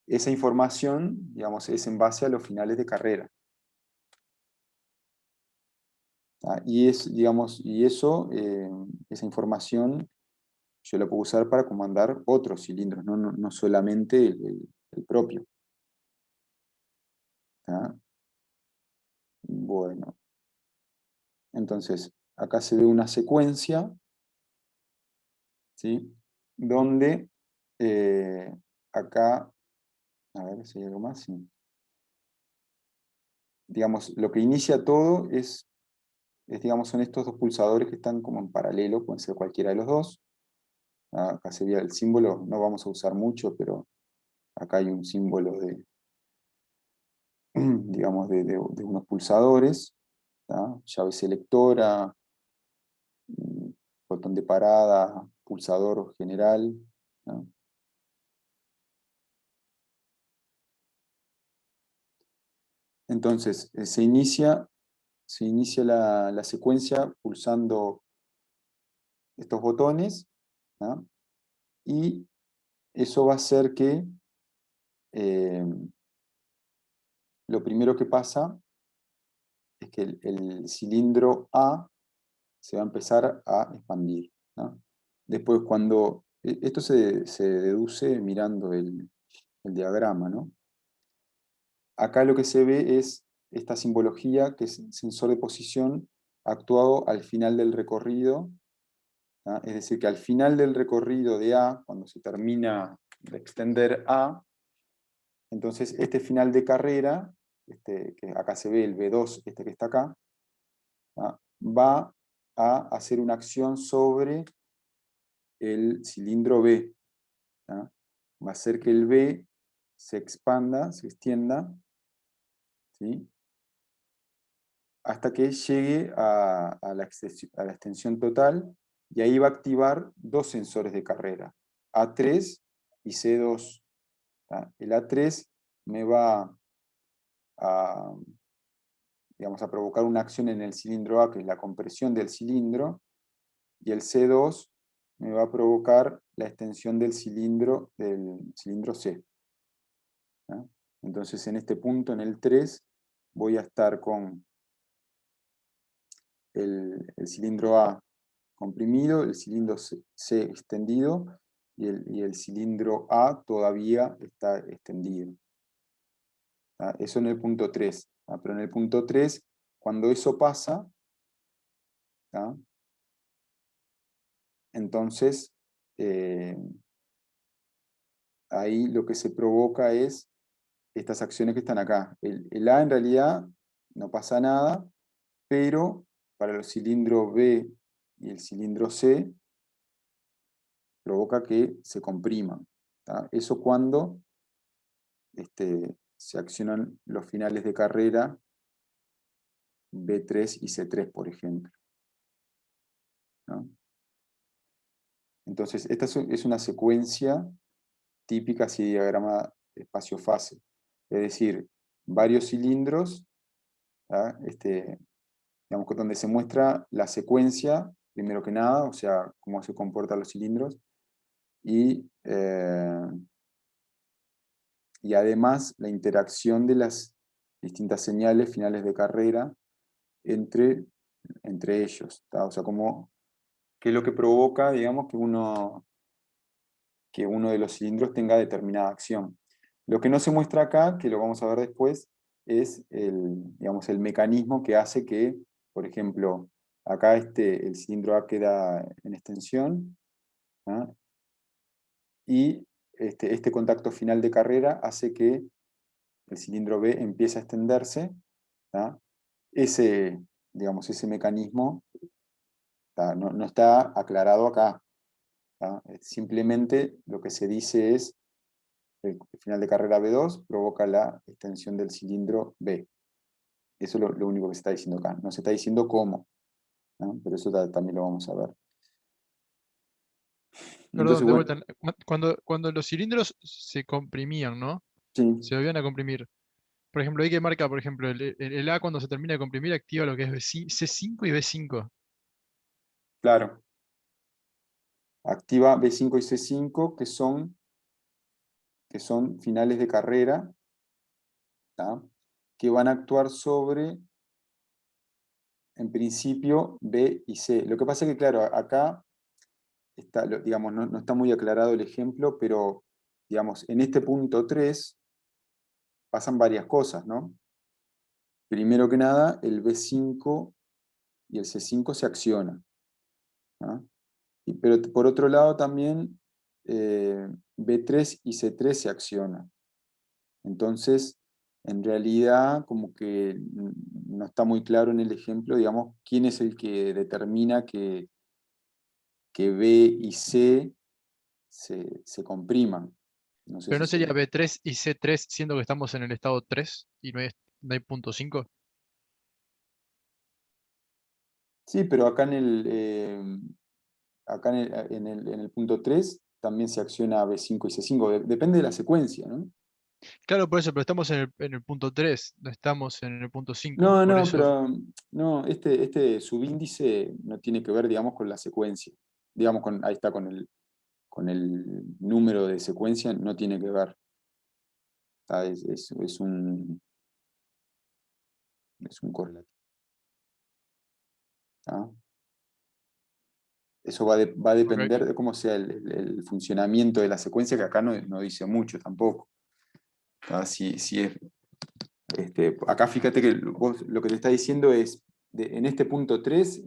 Esa información, digamos, es en base a los finales de carrera. ¿Tá? Digamos, esa información yo la puedo usar para comandar otros cilindros, no solamente el propio. ¿Tá? Bueno, entonces acá se ve una secuencia, ¿sí? Donde acá, a ver si hay algo más, sí. Digamos, lo que inicia todo digamos, son estos dos pulsadores que están como en paralelo, pueden ser cualquiera de los dos. Acá se ve el símbolo, no vamos a usar mucho, pero acá hay un símbolo de, digamos, de unos pulsadores, ¿tá? Llave selectora, botón de parada, pulsador general, ¿tá? Entonces, se inicia la secuencia pulsando estos botones, ¿tá? Y eso va a hacer que lo primero que pasa es que el cilindro A se va a empezar a expandir, ¿no? Después, esto se deduce mirando el diagrama, ¿no? Acá lo que se ve es esta simbología, que es sensor de posición actuado al final del recorrido, ¿tá? Es decir, que al final del recorrido de A, cuando se termina de extender A, entonces este final de carrera, que acá se ve el B2, este que está acá, ¿tá? Va a hacer una acción sobre el cilindro B, ¿tá? Va a hacer que el B se expanda, se extienda, ¿sí? Hasta que llegue a la extensión total, y ahí va a activar dos sensores de carrera, A3 y C2. ¿Tá? El A3 me va a, digamos, a provocar una acción en el cilindro A, que es la compresión del cilindro, y el C2 me va a provocar la extensión del cilindro C. ¿Tá? Entonces en este punto, en el 3, voy a estar con el cilindro A comprimido, el cilindro C extendido, y el cilindro A todavía está extendido. ¿Tá? Eso en el punto 3. ¿Tá? Pero en el punto 3, cuando eso pasa, ¿tá? Entonces ahí lo que se provoca es estas acciones que están acá. El A en realidad no pasa nada, pero para el cilindro B y el cilindro C provoca que se compriman. ¿Tá? Eso cuando se accionan los finales de carrera B3 y C3, por ejemplo, ¿no? Entonces, esta es una secuencia típica, así diagrama espacio-fase. Es decir, varios cilindros, ¿tá? Digamos, donde se muestra la secuencia, primero que nada, o sea, cómo se comportan los cilindros, y además la interacción de las distintas señales finales de carrera entre ellos, ¿tá? O sea, qué es lo que provoca, digamos, que uno de los cilindros tenga determinada acción. Lo que no se muestra acá, que lo vamos a ver después, es digamos, el mecanismo que hace que, por ejemplo, acá el cilindro A queda en extensión, ¿tá? Y este contacto final de carrera hace que el cilindro B empiece a extenderse, ¿tá? Digamos, ese mecanismo, ¿tá? No está aclarado acá, ¿tá? Simplemente lo que se dice es el final de carrera B2 provoca la extensión del cilindro B. Eso es lo único que se está diciendo acá. No se está diciendo cómo, ¿no? Pero eso también lo vamos a ver. Entonces, Perdón, de bueno, vuelta. Cuando los cilindros se comprimían, ¿no? sí, Se volvían a comprimir. Por ejemplo, ahí que marca, por ejemplo, el A cuando se termina de comprimir activa lo que es C5 y B5. Claro. Activa B5 y C5, que son finales de carrera, ¿tá? Que van a actuar sobre, en principio, B y C. Lo que pasa es que, claro, acá está, digamos, no está muy aclarado el ejemplo, pero, digamos, en este punto 3 pasan varias cosas, ¿no? Primero que nada, el B5 y el C5 se accionan, ¿no? Pero por otro lado también B3 y C3 se accionan. Entonces, en realidad, como que no está muy claro en el ejemplo, digamos, quién es el que determina que B y C se compriman. No sé Pero si no se... sería B3 y C3 siendo que estamos en el estado 3 y no hay punto 5. Sí, pero acá en el punto 3 también se acciona B5 y C5. Depende de la secuencia, ¿no? Claro, por eso, pero estamos en el punto 3, no estamos en el punto 5. No, Por no, eso, pero no, este subíndice no tiene que ver, digamos, con la secuencia. Digamos, ahí está, con el número de secuencia, no tiene que ver. Es un correlativo. ¿Tá? Eso va a ok. depender de cómo sea el funcionamiento de la secuencia, que acá no dice mucho tampoco. ¿Tá? Si es, acá fíjate que vos lo que te está diciendo es, en este punto 3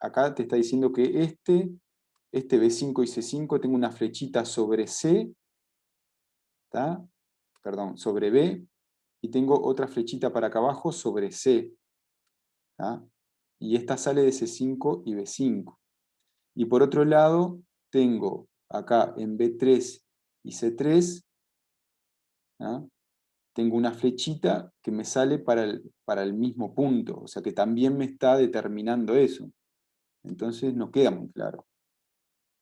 acá te está diciendo que este B5 y C5 tengo una flechita sobre C, ¿tá? Perdón, sobre B, y tengo otra flechita para acá abajo sobre C, ¿tá? Y esta sale de C5 y B5. Y por otro lado, tengo acá en B3 y C3, ¿tá? Tengo una flechita que me sale para el mismo punto, o sea que también me está determinando eso. Entonces no queda muy claro.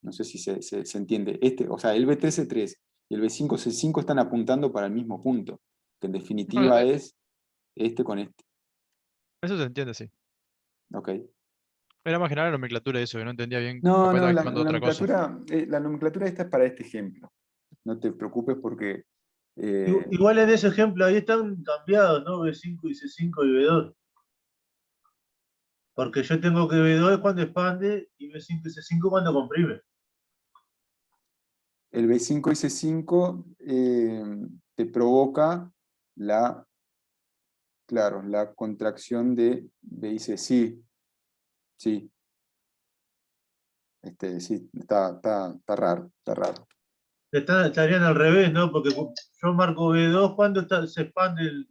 No sé si se entiende. O sea, el B3C3 y el B5C5 están apuntando para el mismo punto, que en No, definitiva es este con este. eso se entiende, sí. ¿Ok? Era más general la nomenclatura de eso, que no entendía bien. No, Capaz no, estaba la esquivando otra cosa. nomenclatura esta es para este ejemplo. No te preocupes porque eh, Igual en ese ejemplo ahí están cambiados, ¿no? B5 y C5 y B2. Porque yo tengo que B2 es cuando expande y B5 y C5 cuando comprime. el B5 y C5 te provoca claro, la contracción de B y C. Sí, sí, sí, está raro, está raro. Estarían al revés, ¿no? Porque yo marco B2 cuando se expande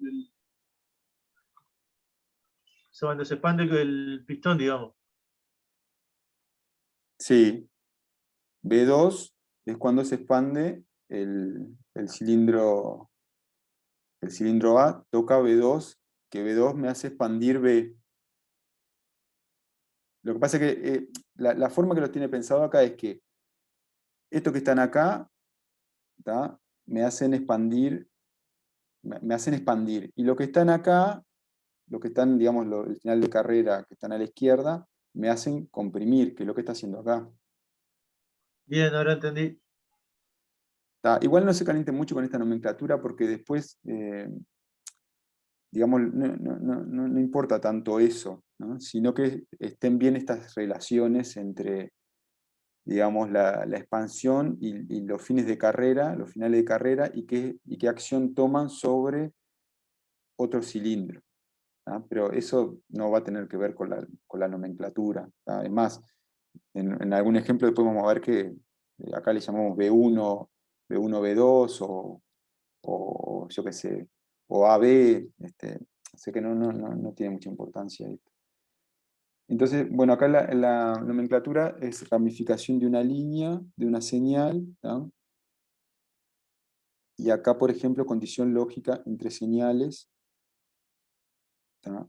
cuando se expande el pistón, digamos. Sí, B2 es cuando se expande el cilindro A, toca B2, que B2 me hace expandir B. Lo que pasa es que la forma que lo tiene pensado acá es que estos que están acá, ¿tá? me hacen expandir, y lo que están acá, lo que están, digamos, el final de carrera que están a la izquierda, me hacen comprimir, que es lo que está haciendo acá. Bien, ahora entendí. ¿Tá? Igual no se calienten mucho con esta nomenclatura porque después, digamos, no importa tanto eso, ¿no? Sino que estén bien estas relaciones entre, digamos, la expansión y los fines de carrera, los finales de carrera, y qué acción toman sobre otro cilindro. ¿Tá? Pero eso no va a tener que ver con la nomenclatura. ¿Tá? Además, en algún ejemplo después vamos a ver que acá le llamamos B1, B1, B2 o yo qué sé, o AB, sé que no tiene mucha importancia esto. Entonces, bueno, acá la nomenclatura es ramificación de una línea, de una señal, ¿tá? Y acá, por ejemplo, condición lógica entre señales, ¿tá?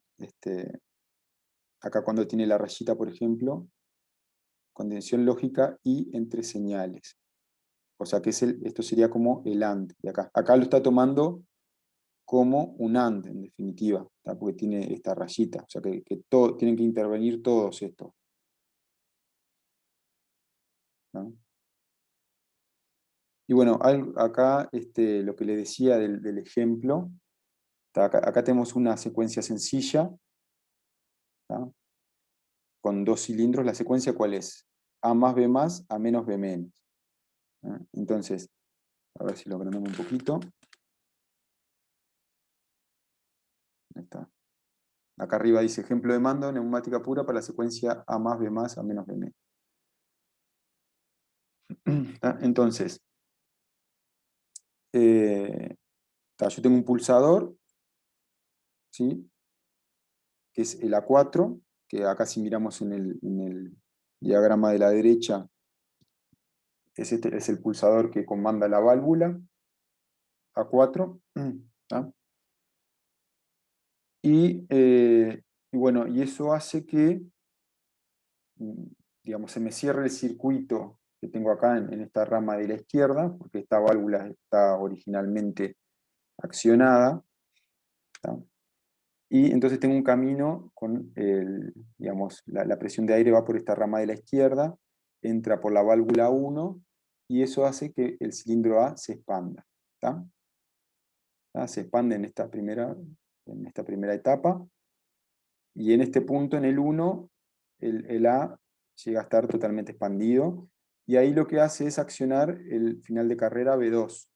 Acá cuando tiene la rayita, por ejemplo, condición lógica y entre señales. O sea que esto sería como el AND. Y acá lo está tomando como un AND, en definitiva, ¿tá? Porque tiene esta rayita, o sea que tienen que intervenir todos estos. ¿No? Y bueno, acá lo que le decía del ejemplo, ¿tá? Acá tenemos una secuencia sencilla, ¿tá? Con dos cilindros. ¿La secuencia cuál es? A más B más, A menos B menos. ¿Ah? Entonces, a ver si lo agrandamos un poquito. Ahí está. Acá arriba dice ejemplo de mando, neumática pura para la secuencia A más B más, A menos B menos. Entonces, yo tengo un pulsador, ¿sí? Que es el A4, que acá si miramos en el diagrama de la derecha, es el pulsador que comanda la válvula, A4. ¿Tá? Y bueno, y eso hace que, digamos, se me cierre el circuito que tengo acá en esta rama de la izquierda, porque esta válvula está originalmente accionada. ¿Tá? Y entonces tengo un camino con, digamos, la presión de aire va por esta rama de la izquierda, entra por la válvula 1, y eso hace que el cilindro A se expanda. ¿Tá? ¿Tá? Se expande en esta primera etapa, y en este punto, en el 1, el A llega a estar totalmente expandido, y ahí lo que hace es accionar el final de carrera B2.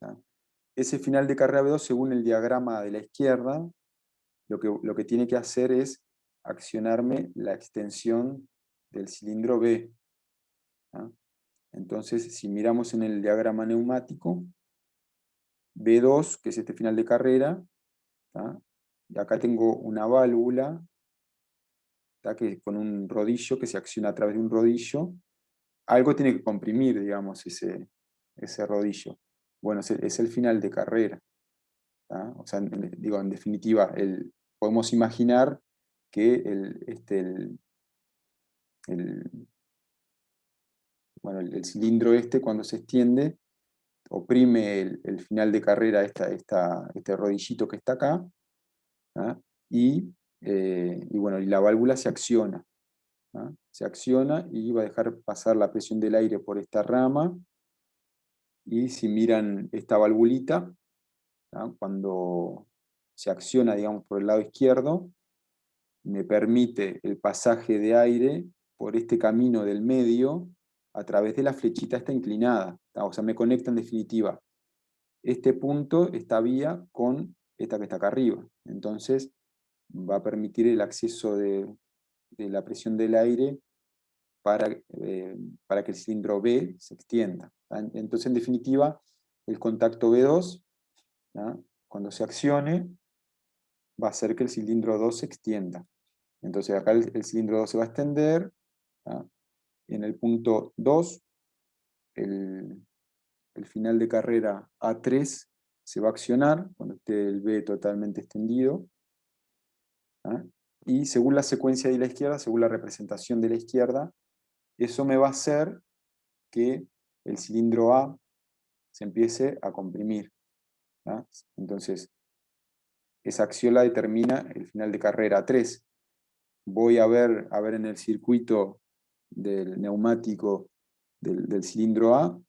¿Tá? Ese final de carrera B2, según el diagrama de la izquierda, lo que tiene que hacer es accionarme la extensión del cilindro B. ¿Tá? Entonces, si miramos en el diagrama neumático, B2, que es este final de carrera, ¿tá? Y acá tengo una válvula, ¿tá? Que con un rodillo que se acciona a través de un rodillo. Algo tiene que comprimir, digamos, ese rodillo. Bueno, es el final de carrera. ¿Tá? O sea, digo, en definitiva, podemos imaginar que bueno, el cilindro cuando se extiende, oprime el final de carrera, este rodillito que está acá, ¿tá? Y bueno, y la válvula se acciona. ¿tá? Se acciona y va a dejar pasar la presión del aire por esta rama. Y si miran esta valvulita, ¿tá? Cuando se acciona, digamos, por el lado izquierdo, me permite el pasaje de aire por este camino del medio a través de la flechita esta inclinada. ¿tá? O sea, me conecta en definitiva este punto, esta vía, con esta que está acá arriba. Entonces, va a permitir el acceso de la presión del aire para que el cilindro B se extienda. ¿tá? Entonces, en definitiva, el contacto B2, ¿tá? Cuando se accione, va a hacer que el cilindro 2 se extienda. Entonces acá el cilindro 2 se va a extender. ¿tá? En el punto 2, el final de carrera A3 se va a accionar cuando esté el B totalmente extendido. ¿tá? Y según la secuencia de la izquierda, según la representación de la izquierda, eso me va a hacer que el cilindro A se empiece a comprimir. ¿tá? Entonces, esa acción la determina el final de carrera A3. Voy a ver en el circuito del neumático del cilindro A,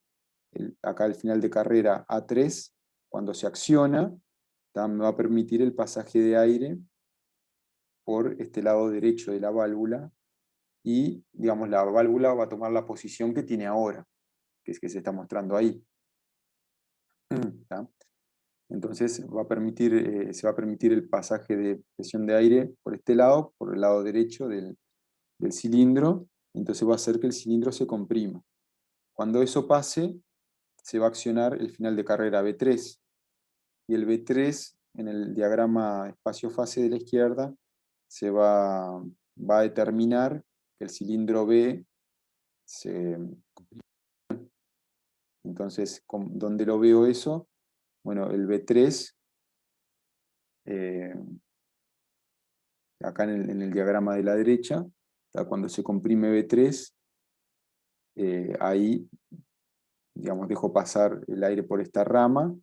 acá el final de carrera A3, cuando se acciona, me va a permitir el pasaje de aire por este lado derecho de la válvula, y digamos, la válvula va a tomar la posición que tiene ahora, que es que se está mostrando ahí. ¿tá? Entonces se va a permitir el pasaje de presión de aire por este lado, por el lado derecho del cilindro, entonces va a hacer que el cilindro se comprima. Cuando eso pase, se va a accionar el final de carrera B3, y el B3, en el diagrama espacio-fase de la izquierda, va a determinar que el cilindro B se comprime. Entonces, ¿dónde lo veo eso? Bueno, el B3, acá en el diagrama de la derecha, cuando se comprime B3, ahí, digamos, dejo pasar el aire por esta rama,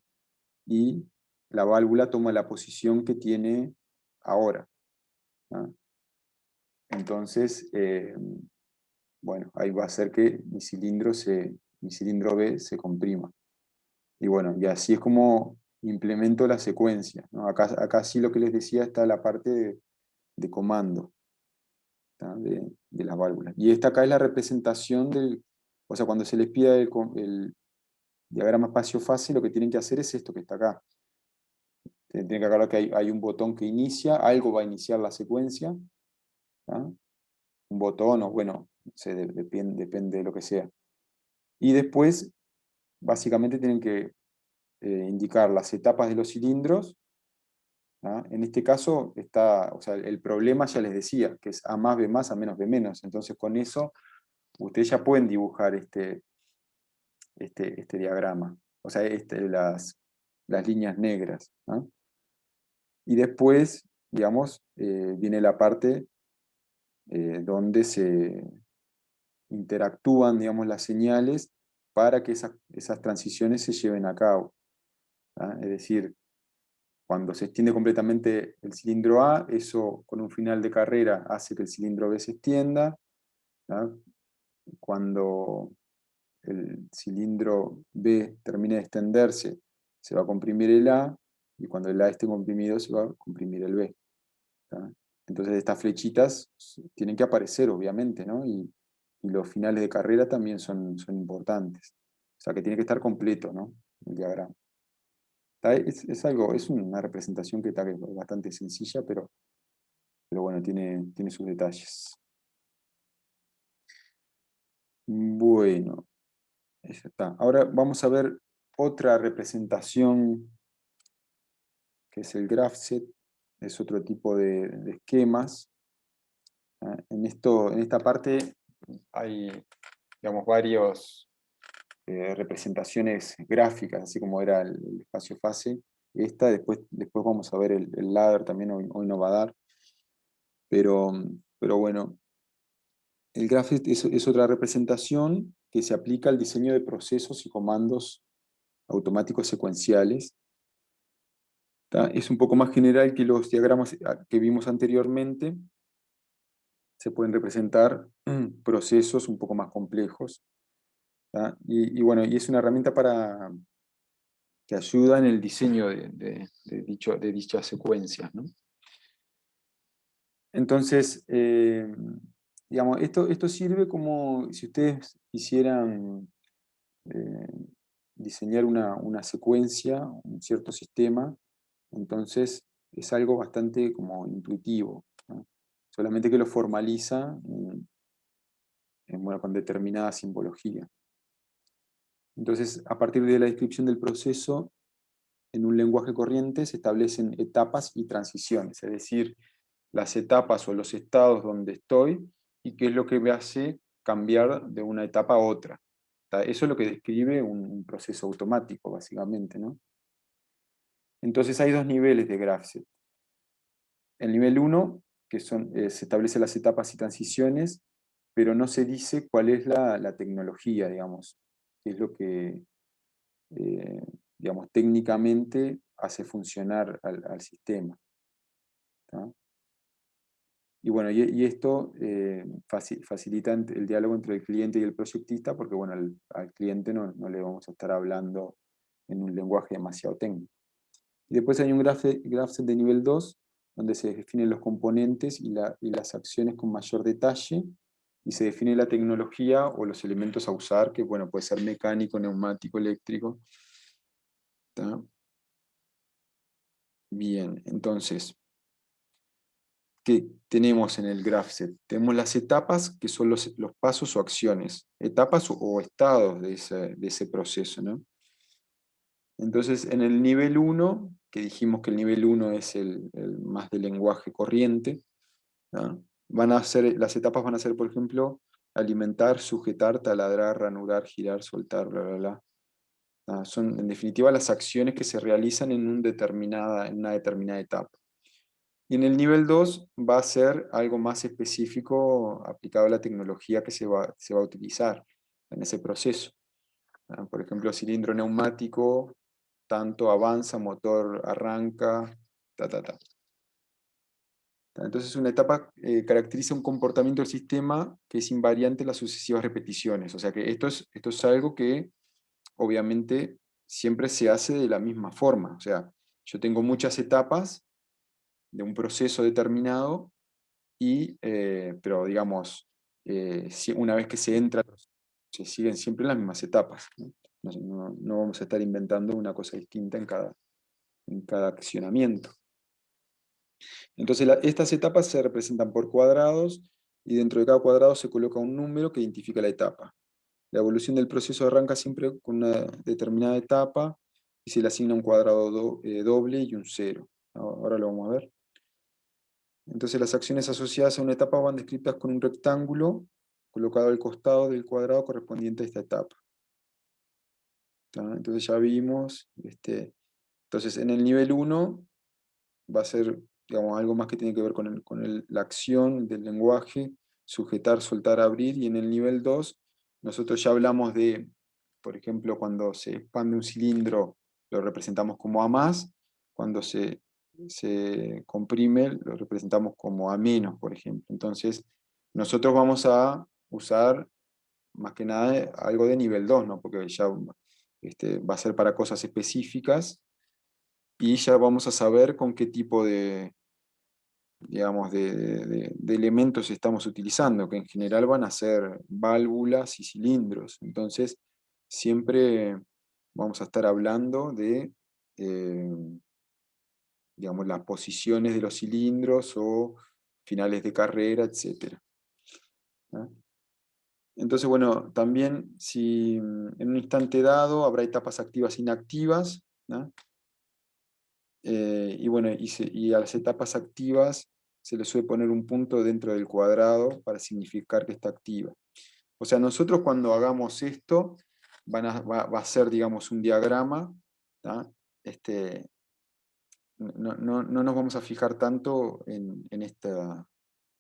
y la válvula toma la posición que tiene ahora. ¿Ah? Entonces, bueno, ahí va a ser que mi cilindro B se comprima. Y bueno, y así es como implemento la secuencia, ¿no? Acá sí lo que les decía está la parte de comando, ¿tá? De las válvulas. Y esta acá es la representación o sea, cuando se les pide el diagrama espacio-fase, lo que tienen que hacer es esto que está acá. Tienen que aclarar que hay un botón que inicia, algo va a iniciar la secuencia, ¿tá? Un botón o bueno, depende de lo que sea. Y después, básicamente tienen que indicar las etapas de los cilindros. ¿Ah? En este caso, o sea, el problema ya les decía, que es A más B más, A menos B menos. Entonces con eso, ustedes ya pueden dibujar este diagrama. O sea, las líneas negras. ¿Ah? Y después, digamos, viene la parte donde se interactúan, digamos, las señales para que esas transiciones se lleven a cabo. ¿Ah? Es decir, cuando se extiende completamente el cilindro A, eso con un final de carrera hace que el cilindro B se extienda. ¿Ah? Cuando el cilindro B termine de extenderse, se va a comprimir el A, y cuando el A esté comprimido, se va a comprimir el B. ¿Tá? Entonces estas flechitas tienen que aparecer, obviamente, ¿no? Y los finales de carrera también son importantes. O sea que tiene que estar completo, ¿no? El diagrama. Es una representación que está bastante sencilla, pero bueno, tiene sus detalles. Bueno, eso está. Ahora vamos a ver otra representación, que es el graph set. Es otro tipo de esquemas. ¿Ah? En esta parte hay, digamos, varias representaciones gráficas, así como era el espacio-fase. Después vamos a ver el ladder también, hoy no va a dar. Pero bueno, el graph es otra representación que se aplica al diseño de procesos y comandos automáticos secuenciales. ¿Tá? Es un poco más general que los diagramas que vimos anteriormente. Se pueden representar procesos un poco más complejos. ¿Tá? Y bueno, y es una herramienta que ayuda en el diseño de dichas secuencias, ¿no? Entonces, digamos, esto sirve como si ustedes quisieran diseñar una secuencia, un cierto sistema. Entonces es algo bastante como intuitivo, ¿no? Solamente que lo formaliza bueno, con determinada simbología. Entonces, a partir de la descripción del proceso, en un lenguaje corriente se establecen etapas y transiciones, es decir, las etapas o los estados donde estoy y qué es lo que me hace cambiar de una etapa a otra. Eso es lo que describe un proceso automático, básicamente, ¿no? Entonces hay dos niveles de GraphSet. El nivel 1, que se establecen las etapas y transiciones, pero no se dice cuál es la tecnología, digamos, qué es lo que, digamos, técnicamente hace funcionar al sistema. ¿Tá? Y bueno, y esto facilita el diálogo entre el cliente y el proyectista, porque bueno, al cliente no le vamos a estar hablando en un lenguaje demasiado técnico. Y después hay un GraphSet de nivel 2, donde se definen los componentes y las acciones con mayor detalle, y se define la tecnología o los elementos a usar, que bueno, puede ser mecánico, neumático, eléctrico. ¿Tá? Bien, entonces, ¿qué tenemos en el GraphSet? Tenemos las etapas, que son los pasos o acciones, etapas o estados de ese proceso, ¿no? Entonces, en el nivel 1, que dijimos que el nivel 1 es el más de lenguaje corriente, ¿no? Las etapas van a ser, por ejemplo, alimentar, sujetar, taladrar, ranudar, girar, soltar, bla, bla, bla. ¿No? Son, en definitiva, las acciones que se realizan en una determinada etapa. Y en el nivel 2 va a ser algo más específico aplicado a la tecnología que se va a utilizar en ese proceso. Por ejemplo, cilindro neumático, tanto avanza, motor arranca, ta. Entonces una etapa caracteriza un comportamiento del sistema que es invariante en las sucesivas repeticiones. O sea que esto es algo que obviamente siempre se hace de la misma forma. O sea, yo tengo muchas etapas de un proceso determinado, pero digamos, una vez que se entra, se siguen siempre las mismas etapas, ¿no? No vamos a estar inventando una cosa distinta en cada accionamiento. Entonces estas etapas se representan por cuadrados y dentro de cada cuadrado se coloca un número que identifica la etapa. La evolución del proceso arranca siempre con una determinada etapa y se le asigna un cuadrado doble y un cero. Ahora lo vamos a ver. Entonces las acciones asociadas a una etapa van descritas con un rectángulo colocado al costado del cuadrado correspondiente a esta etapa. Entonces ya vimos, entonces en el nivel 1 va a ser, digamos, algo más que tiene que ver con la acción del lenguaje, sujetar, soltar, abrir, y en el nivel 2 nosotros ya hablamos de, por ejemplo, cuando se expande un cilindro lo representamos como A más, cuando se comprime lo representamos como A menos, por ejemplo. Entonces nosotros vamos a usar más que nada algo de nivel 2, ¿no? Porque ya va a ser para cosas específicas y ya vamos a saber con qué tipo digamos, de elementos estamos utilizando, que en general van a ser válvulas y cilindros. Entonces, siempre vamos a estar hablando de, digamos, las posiciones de los cilindros o finales de carrera, etc. ¿No? Entonces, bueno, también si en un instante dado habrá etapas activas e inactivas, ¿no? Y bueno, y a las etapas activas se le suele poner un punto dentro del cuadrado para significar que está activa. O sea, nosotros cuando hagamos esto, va a ser, digamos, un diagrama, ¿tá? No nos vamos a fijar tanto en esta,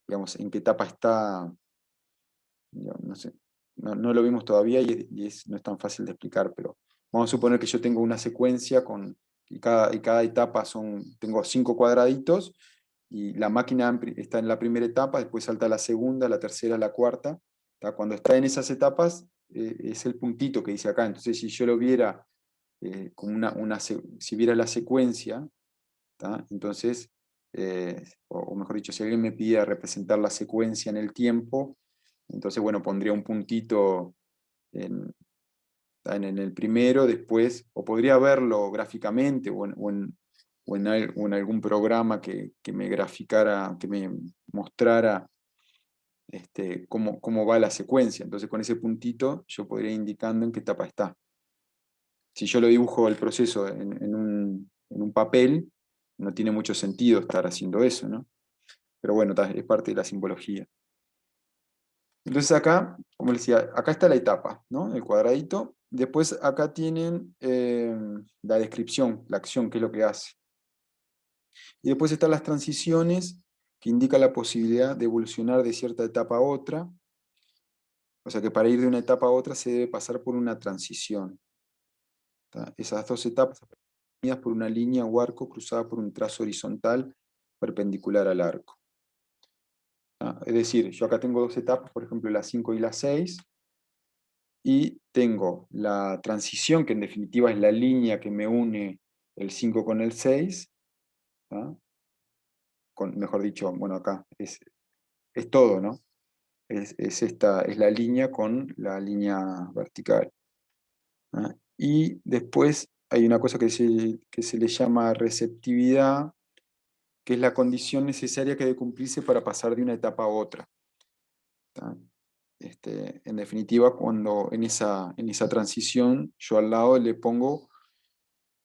digamos, en qué etapa está, no sé, no lo vimos todavía no es tan fácil de explicar, pero vamos a suponer que yo tengo una secuencia y cada etapa tengo 5 cuadraditos, y la máquina está en la primera etapa, después salta a la segunda, la tercera, la cuarta. Cuando está en esas etapas, es el puntito que dice acá. Entonces, si yo lo viera como si viera la secuencia, ¿tá? Entonces, o mejor dicho, si alguien me pidiera representar la secuencia en el tiempo, entonces, bueno, pondría un puntito en el primero, después, o podría verlo gráficamente o en algún programa que me graficara, que me mostrara cómo va la secuencia. Entonces con ese puntito yo podría ir indicando en qué etapa está. Si yo lo dibujo el proceso en un papel, no tiene mucho sentido estar haciendo eso, ¿no? Pero bueno, es parte de la simbología. Entonces acá, como les decía, acá está la etapa, ¿no? El cuadradito. Después acá tienen la descripción, la acción, qué es lo que hace. Y después están las transiciones, que indican la posibilidad de evolucionar de cierta etapa a otra. O sea que para ir de una etapa a otra se debe pasar por una transición. ¿Tá? Esas dos etapas están unidas por una línea o arco cruzada por un trazo horizontal perpendicular al arco. ¿Tá? Es decir, yo acá tengo dos etapas, por ejemplo la 5 y la 6, y tengo la transición, que en definitiva es la línea que me une el 5 con el 6, ¿tá? Mejor dicho, bueno, acá es todo, ¿no? Es la línea con la línea vertical, ¿tá? Y después hay una cosa que se le llama receptividad, que es la condición necesaria que debe cumplirse para pasar de una etapa a otra, ¿tá? En definitiva, cuando en esa transición yo al lado le pongo,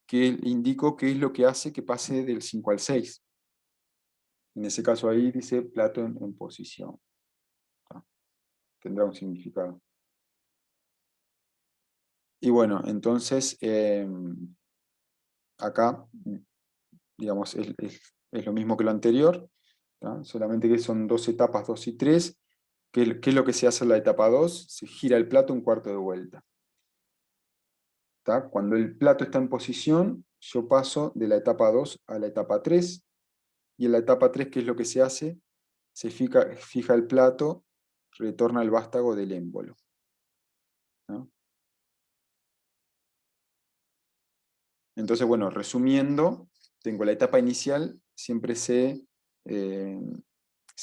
que le indico qué es lo que hace que pase del 5 al 6. En ese caso ahí dice plato en posición, ¿tá? Tendrá un significado. Y bueno, entonces acá, digamos, es lo mismo que lo anterior, ¿tá? Solamente que son dos etapas, 2 y 3. ¿Qué es lo que se hace en la etapa 2? Se gira el plato un cuarto de vuelta. ¿tá? Cuando el plato está en posición, yo paso de la etapa 2 a la etapa 3, y en la etapa 3, ¿qué es lo que se hace? Se fija el plato, retorna el vástago del émbolo, ¿no? Entonces, bueno, resumiendo, tengo la etapa inicial, siempre se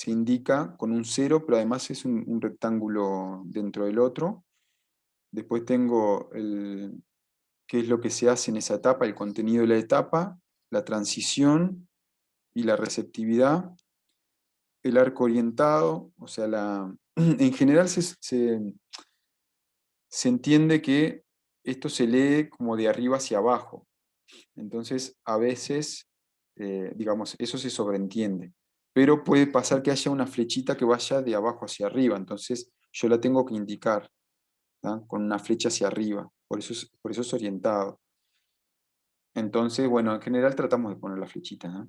indica con un 0, pero además es un rectángulo dentro del otro. Después tengo qué es lo que se hace en esa etapa, el contenido de la etapa, la transición y la receptividad, el arco orientado, o sea, en general se entiende que esto se lee como de arriba hacia abajo. Entonces, a veces, digamos, eso se sobreentiende. Pero puede pasar que haya una flechita que vaya de abajo hacia arriba. Entonces, yo la tengo que indicar, ¿tá? Con una flecha hacia arriba. Por eso es orientado. Entonces, bueno, en general tratamos de poner la flechita, ¿no?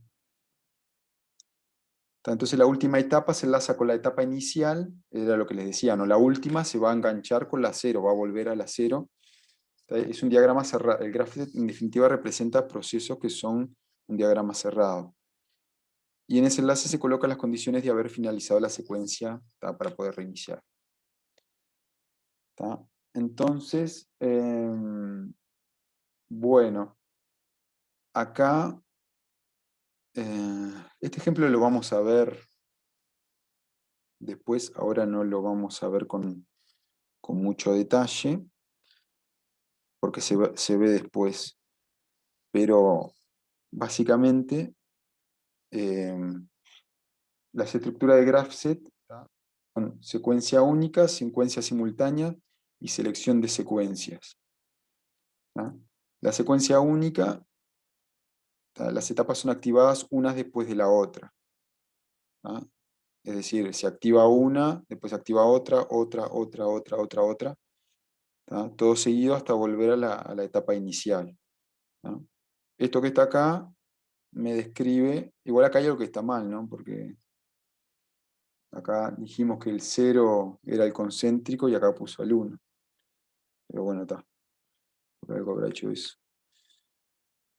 Entonces, la última etapa se enlaza con la etapa inicial. Era lo que les decía, ¿no? La última se va a enganchar con la 0, va a volver a la 0. Es un diagrama cerrado. El graph en definitiva representa procesos que son un diagrama cerrado. Y en ese enlace se colocan las condiciones de haber finalizado la secuencia, ¿tá? Para poder reiniciar. ¿Tá? Entonces, bueno, acá, este ejemplo lo vamos a ver después, ahora no lo vamos a ver con mucho detalle, porque se ve después. Pero básicamente, las estructuras de GraphSet son secuencia única, secuencia simultánea y selección de secuencias. ¿Tá? La secuencia única, ¿tá? Las etapas son activadas unas después de la otra. ¿Tá? Es decir, se activa una, después se activa otra, otra. ¿Tá? Todo seguido hasta volver a la etapa inicial. ¿Tá? Esto que está acá me describe, igual acá hay algo que está mal, ¿no? Porque acá dijimos que el 0 era el concéntrico y acá puso el 1. Pero bueno, está. Por algo habrá hecho eso.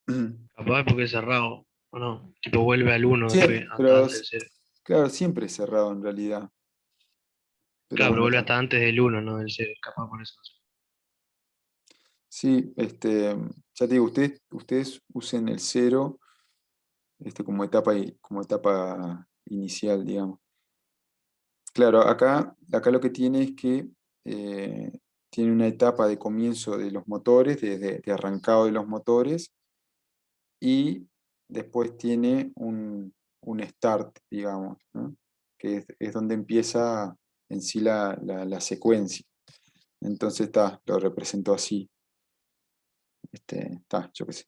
Capaz es porque es cerrado, ¿o no? Tipo vuelve al 1 Sí, después, hasta pero antes del 0. claro, siempre es cerrado en realidad. Pero Claro, pero bueno, vuelve está. hasta antes del 1, no del 0. Capaz por eso. Sí, ya te digo, ustedes usen el 0 como etapa inicial, digamos. Claro, acá lo que tiene es que tiene una etapa de comienzo de los motores, de arrancado de los motores, y después tiene un start, digamos, ¿no? Que es donde empieza en sí la secuencia. Entonces lo representó así. Yo qué sé,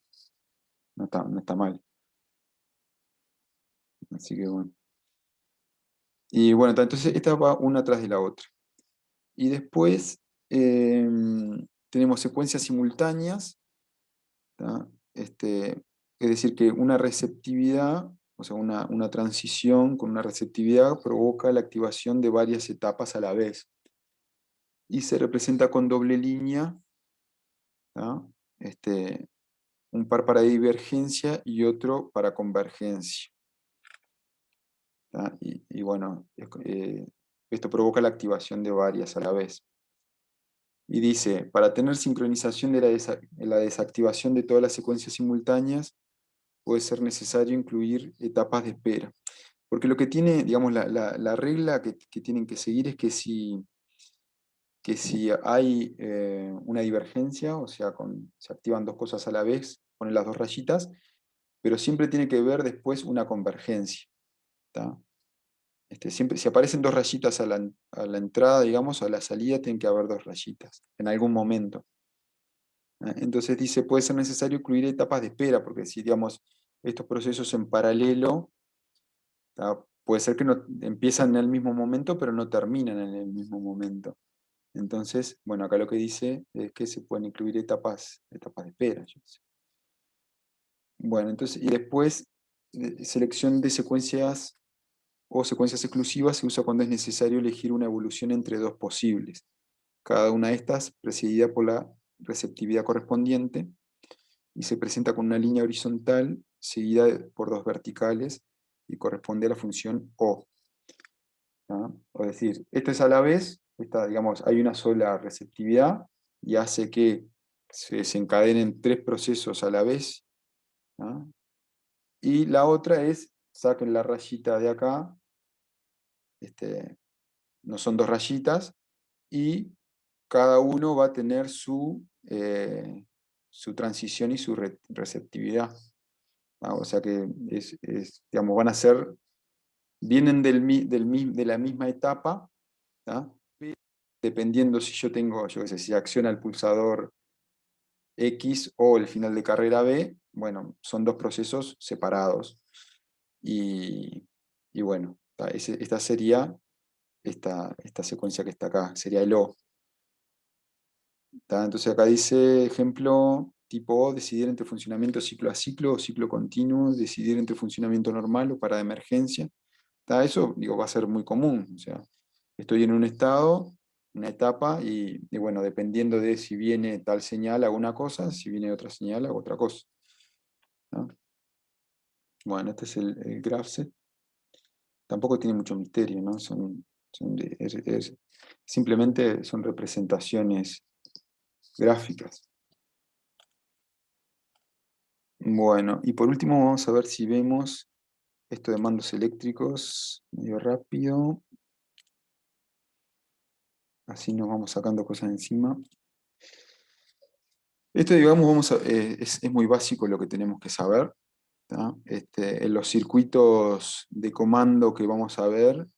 no está mal. Así que bueno. Y bueno, entonces esta va una tras de la otra. Y después tenemos secuencias simultáneas, ¿tá? Es decir, que una receptividad, o sea, una transición con una receptividad provoca la activación de varias etapas a la vez. Y se representa con doble línea, ¿tá? Un par para divergencia y otro para convergencia. ¿Tá? Y bueno, esto provoca la activación de varias a la vez. Y dice, para tener sincronización de la desactivación de todas las secuencias simultáneas, puede ser necesario incluir etapas de espera. Porque lo que tiene, digamos, la regla que tienen que seguir es que si hay una divergencia, o sea, se activan dos cosas a la vez, ponen las dos rayitas, pero siempre tiene que ver después una convergencia. ¿Tá? Siempre, si aparecen dos rayitas a la entrada, digamos, a la salida, tienen que haber dos rayitas, en algún momento. Entonces dice, puede ser necesario incluir etapas de espera, porque si, digamos, estos procesos en paralelo, ¿tá? Puede ser que no, empiezan en el mismo momento, pero no terminan en el mismo momento. Entonces, bueno, acá lo que dice es que se pueden incluir etapas de espera. Yo sé. Bueno, entonces, y después, selección de secuencias o secuencias exclusivas se usa cuando es necesario elegir una evolución entre dos posibles. Cada una de estas precedida por la receptividad correspondiente, y se presenta con una línea horizontal seguida por dos verticales y corresponde a la función O. ¿Ah? Es decir, esto es a la vez, digamos, hay una sola receptividad y hace que se desencadenen tres procesos a la vez. ¿Ah? Y la otra es, saquen la rayita de acá, no son dos rayitas, y cada uno va a tener su transición y su receptividad. ¿Ah? O sea que digamos, van a ser, vienen de la misma etapa, ¿ah? Dependiendo si yo tengo, yo qué sé, si acciona el pulsador X o el final de carrera B, bueno, son dos procesos separados. Y bueno, esta sería esta secuencia que está acá, sería el O. Entonces acá dice, ejemplo, tipo O, decidir entre funcionamiento ciclo a ciclo o ciclo continuo, decidir entre funcionamiento normal o parada de emergencia. Eso, digo, va a ser muy común. O sea, estoy en un estado, una etapa, y bueno, dependiendo de si viene tal señal hago una cosa, si viene otra señal hago otra cosa. ¿No? Bueno, este es el graph set. Tampoco tiene mucho misterio, ¿no? Simplemente son representaciones gráficas. Bueno, y por último vamos a ver si vemos esto de mandos eléctricos medio rápido. Así nos vamos sacando cosas encima. Esto, digamos, es muy básico lo que tenemos que saber. ¿Tá? En los circuitos de comando que vamos a ver,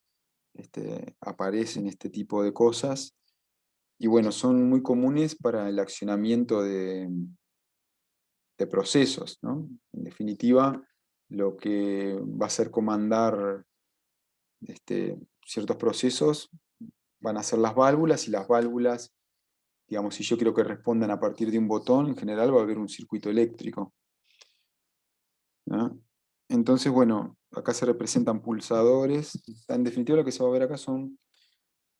aparecen este tipo de cosas. Y bueno, son muy comunes para el accionamiento de procesos, ¿no? En definitiva, lo que va a hacer comandar ciertos procesos van a ser las válvulas, y las válvulas, digamos, si yo quiero que respondan a partir de un botón, en general va a haber un circuito eléctrico. ¿No? Entonces, bueno, acá se representan pulsadores. En definitiva, lo que se va a ver acá son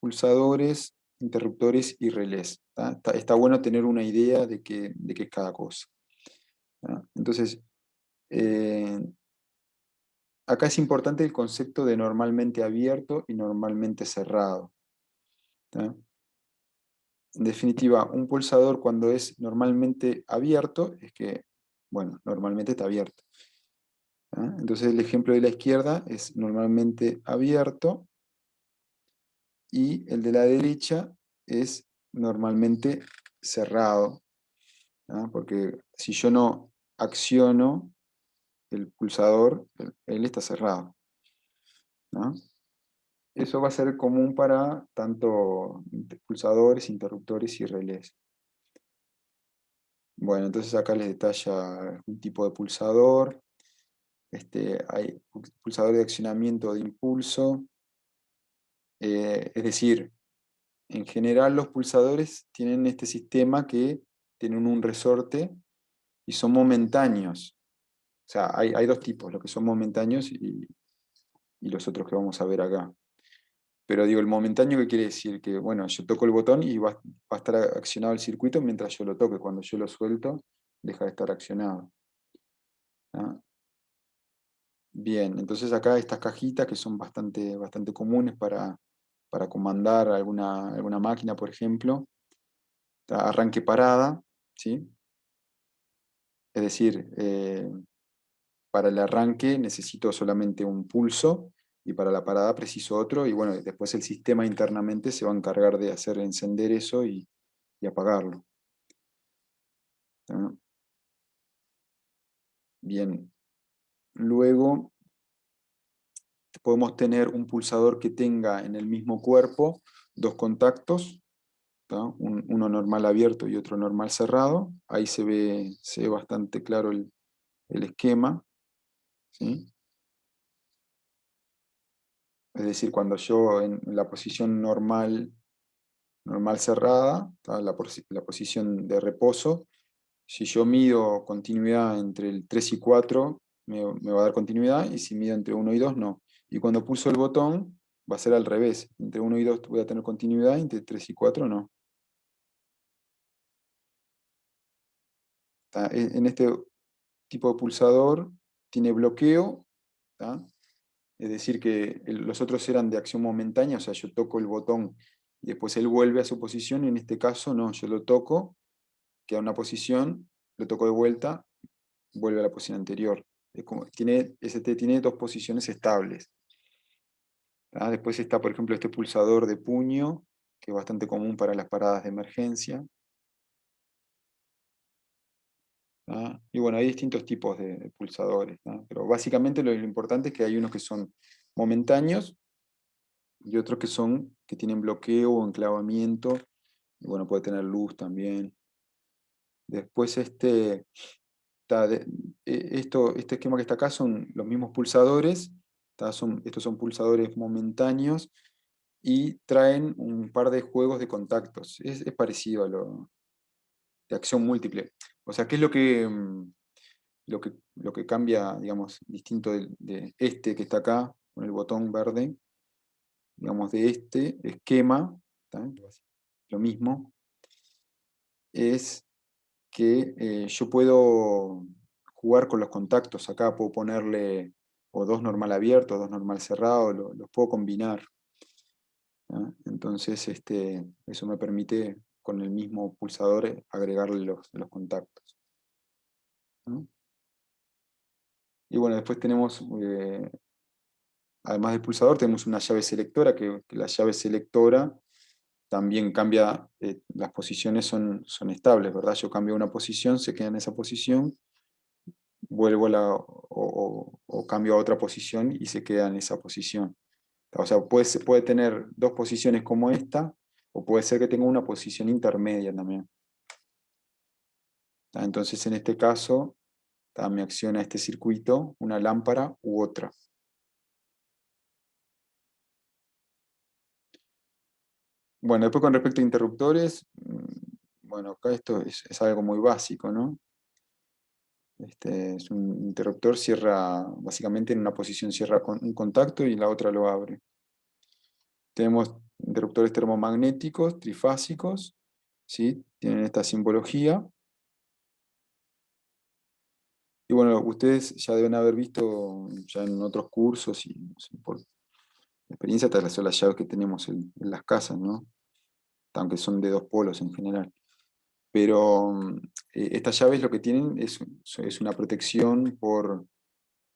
pulsadores, interruptores y relés. Está bueno tener una idea de qué es cada cosa. ¿No? Entonces, acá es importante el concepto de normalmente abierto y normalmente cerrado. ¿No? En definitiva, un pulsador cuando es normalmente abierto, es que, bueno, normalmente está abierto. ¿Ah? Entonces el ejemplo de la izquierda es normalmente abierto, y el de la derecha es normalmente cerrado. ¿Ah? Porque si yo no acciono el pulsador, él está cerrado. ¿No? Eso va a ser común para tanto pulsadores, interruptores y relés. Bueno, entonces acá les detalla un tipo de pulsador. Hay pulsador de accionamiento de impulso. Es decir, en general los pulsadores tienen este sistema que tienen un resorte y son momentáneos. O sea, hay dos tipos, los que son momentáneos y los otros que vamos a ver acá. Pero digo, el momentáneo, ¿qué quiere decir? Que, bueno, yo toco el botón y va a estar accionado el circuito mientras yo lo toque. Cuando yo lo suelto, deja de estar accionado. ¿Ah? Bien, entonces acá estas cajitas que son bastante comunes para comandar alguna máquina, por ejemplo. Arranque parada, ¿sí? Es decir, para el arranque necesito solamente un pulso, y para la parada preciso otro, y bueno, después el sistema internamente se va a encargar de hacer encender eso y apagarlo. ¿Ah? Bien, luego podemos tener un pulsador que tenga en el mismo cuerpo dos contactos, ¿tá? Uno normal abierto y otro normal cerrado. Ahí se ve bastante claro el esquema, ¿sí? Es decir, cuando yo en la posición normal cerrada, ¿tá? La posición de reposo, si yo mido continuidad entre el 3 y 4, me va a dar continuidad, y si mido entre 1 y 2, no. Y cuando pulso el botón, va a ser al revés. Entre 1 y 2 voy a tener continuidad, entre 3 y 4 no. ¿tá? En este tipo de pulsador tiene bloqueo, ¿tá? Es decir, que los otros eran de acción momentánea, o sea, yo toco el botón y después él vuelve a su posición, y en este caso no, yo lo toco, queda una posición, lo toco de vuelta, vuelve a la posición anterior. ST tiene dos posiciones estables. ¿Tá? Después está, por ejemplo, este pulsador de puño, que es bastante común para las paradas de emergencia. ¿Tá? Y bueno, hay distintos tipos de pulsadores, ¿tá? Pero básicamente lo importante es que hay unos que son momentáneos y otros que tienen bloqueo o enclavamiento. Y bueno, puede tener luz también. Después este esquema que está acá son los mismos pulsadores. Estos son pulsadores momentáneos y traen un par de juegos de contactos. Es parecido a lo de acción múltiple. O sea, ¿qué es lo que cambia, digamos, distinto de este que está acá, con el botón verde, digamos, de este esquema, ¿tá? Lo mismo, es que yo puedo jugar con los contactos. Acá puedo ponerle o dos normal abiertos, dos normal cerrados, los puedo combinar, ¿tá? Entonces, eso me permite con el mismo pulsador agregarle los contactos, ¿no? Y bueno, después tenemos, además del pulsador, tenemos una llave selectora, que la llave selectora también cambia, las posiciones son estables, ¿verdad? Yo cambio una posición, se queda en esa posición, vuelvo o cambio a otra posición y se queda en esa posición. O sea, puede tener dos posiciones como esta, o puede ser que tenga una posición intermedia también. Entonces, en este caso, me acciona este circuito, una lámpara u otra. Bueno, después con respecto a interruptores, bueno, acá esto es algo muy básico, ¿no? Es un interruptor, cierra, básicamente en una posición cierra un contacto y la otra lo abre. Tenemos interruptores termomagnéticos, trifásicos, ¿sí? Tienen esta simbología. Y bueno, ustedes ya deben haber visto ya en otros cursos y no sé, por experiencia, estas son las llaves que tenemos en las casas, ¿no? Aunque son de dos polos en general. Pero estas llaves lo que tienen es una protección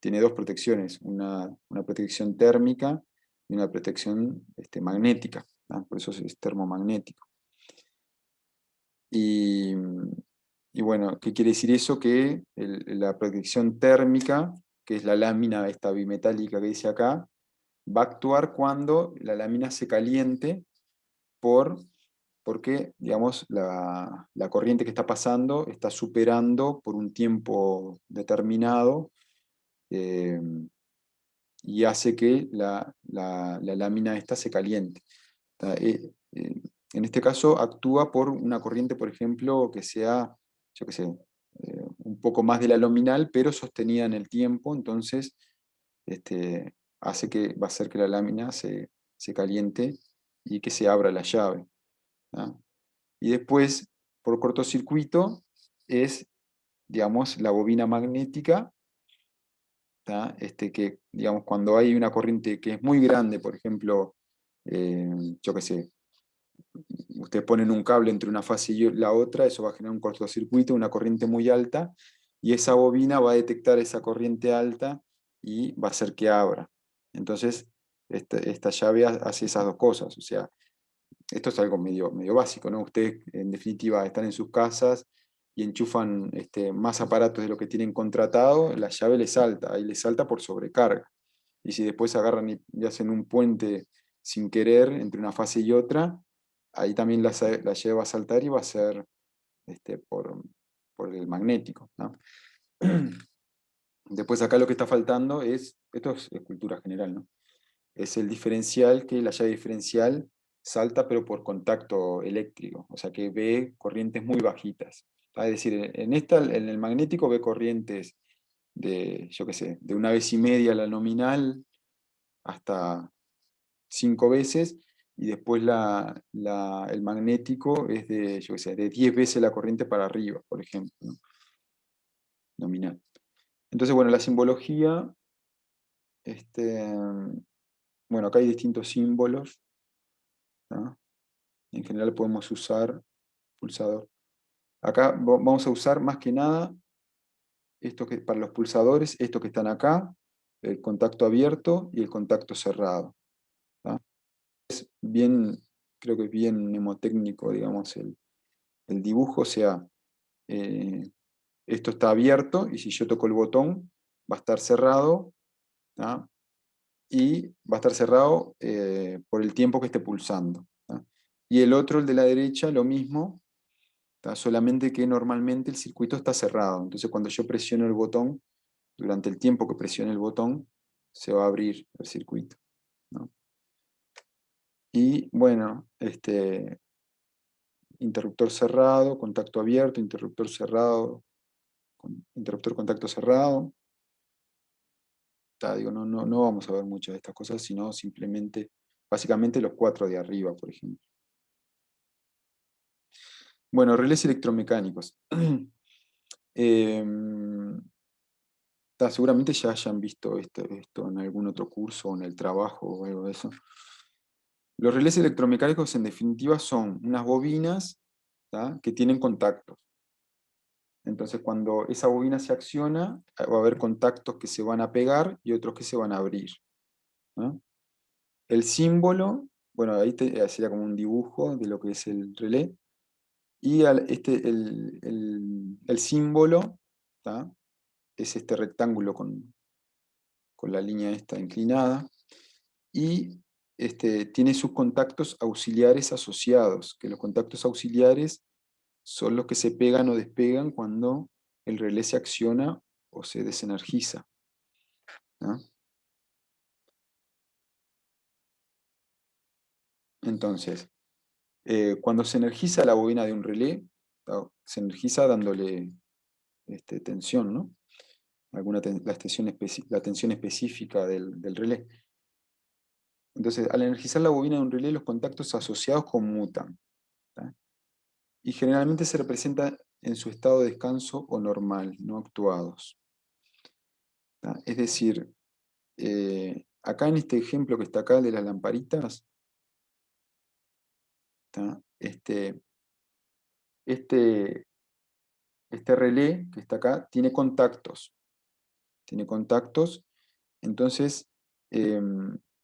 tiene dos protecciones, una protección térmica y una protección magnética, ¿no? Por eso es termomagnético. Y, y bueno, ¿qué quiere decir eso? Que la protección térmica, que es la lámina esta bimetálica que dice acá, va a actuar cuando la lámina se caliente porque, digamos, la corriente que está pasando está superando por un tiempo determinado, eh, y hace que la lámina esta se caliente. En este caso actúa por una corriente, por ejemplo, que sea, yo qué sé, un poco más de la nominal, pero sostenida en el tiempo. Entonces hace que va a hacer que la lámina se caliente y que se abra la llave, ¿tá? Y después, por cortocircuito, es, digamos, la bobina magnética, ¿tá? Que, digamos, cuando hay una corriente que es muy grande, por ejemplo, yo qué sé, ustedes ponen un cable entre una fase y la otra, eso va a generar un cortocircuito, una corriente muy alta, y esa bobina va a detectar esa corriente alta y va a hacer que abra. Entonces, esta llave hace esas dos cosas. O sea, esto es algo medio básico, ¿no? Ustedes, en definitiva, están en sus casas y enchufan más aparatos de lo que tienen contratado, la llave les salta, ahí les salta por sobrecarga. Y si después agarran y hacen un puente sin querer entre una fase y otra, ahí también la llave va a saltar y va a ser por el magnético, ¿no? Después acá lo que está faltando esto es cultura general, ¿no? Es el diferencial, que la llave diferencial salta pero por contacto eléctrico, o sea que ve corrientes muy bajitas. Es decir, en el magnético ve corrientes de, yo qué sé, de 1,5 veces la nominal hasta 5 veces, y después el magnético es de, yo qué sé, de 10 veces la corriente para arriba, por ejemplo, ¿no? nominal. Entonces, bueno, la simbología, bueno, acá hay distintos símbolos, ¿tá? En general podemos usar pulsador. Acá vamos a usar más que nada esto que, para los pulsadores, estos que están acá, el contacto abierto y el contacto cerrado. ¿Tá? Es bien, creo que es bien mnemotécnico, digamos, el dibujo, o sea, esto está abierto y si yo toco el botón va a estar cerrado, ¿tá? Y va a estar cerrado por el tiempo que esté pulsando, ¿tá? Y el otro, el de la derecha, lo mismo, ¿tá? Solamente que normalmente el circuito está cerrado. Entonces cuando yo presiono el botón, durante el tiempo que presione el botón, se va a abrir el circuito, ¿no? Y bueno, interruptor cerrado, contacto abierto, interruptor cerrado, interruptor contacto cerrado. Digo, no vamos a ver muchas de estas cosas, sino simplemente, básicamente los 4 de arriba, por ejemplo. Bueno, relés electromecánicos. Seguramente ya hayan visto esto en algún otro curso o en el trabajo o algo de eso. Los relés electromecánicos en definitiva son unas bobinas, ¿tá? Que tienen contactos. Entonces cuando esa bobina se acciona, va a haber contactos que se van a pegar y otros que se van a abrir, ¿no? El símbolo, bueno, ahí sería como un dibujo de lo que es el relé. Y el símbolo, ¿tá? Es este rectángulo con la línea esta inclinada. Y tiene sus contactos auxiliares asociados, que los contactos auxiliares son los que se pegan o despegan cuando el relé se acciona o se desenergiza, ¿no? Entonces, cuando se energiza la bobina de un relé, ¿tá? Se energiza dándole tensión, ¿no? La tensión específica del relé. Entonces, al energizar la bobina de un relé, los contactos asociados conmutan, ¿tá? Y generalmente se representa en su estado de descanso o normal, no actuados, ¿tá? Es decir, acá en este ejemplo que está acá, el de las lamparitas, ¿tá? Este relé que está acá tiene contactos. Tiene contactos, entonces,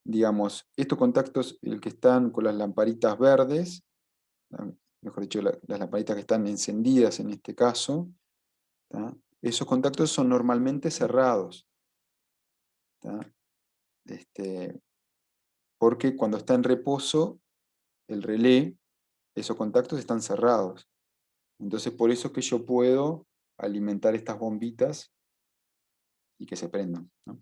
digamos, estos contactos, el que están con las lamparitas verdes, mejor dicho, las lamparitas que están encendidas en este caso, ¿tá? Esos contactos son normalmente cerrados, ¿tá? Porque cuando está en reposo, el relé, esos contactos están cerrados. Entonces, por eso es que yo puedo alimentar estas bombitas y que se prendan, ¿no?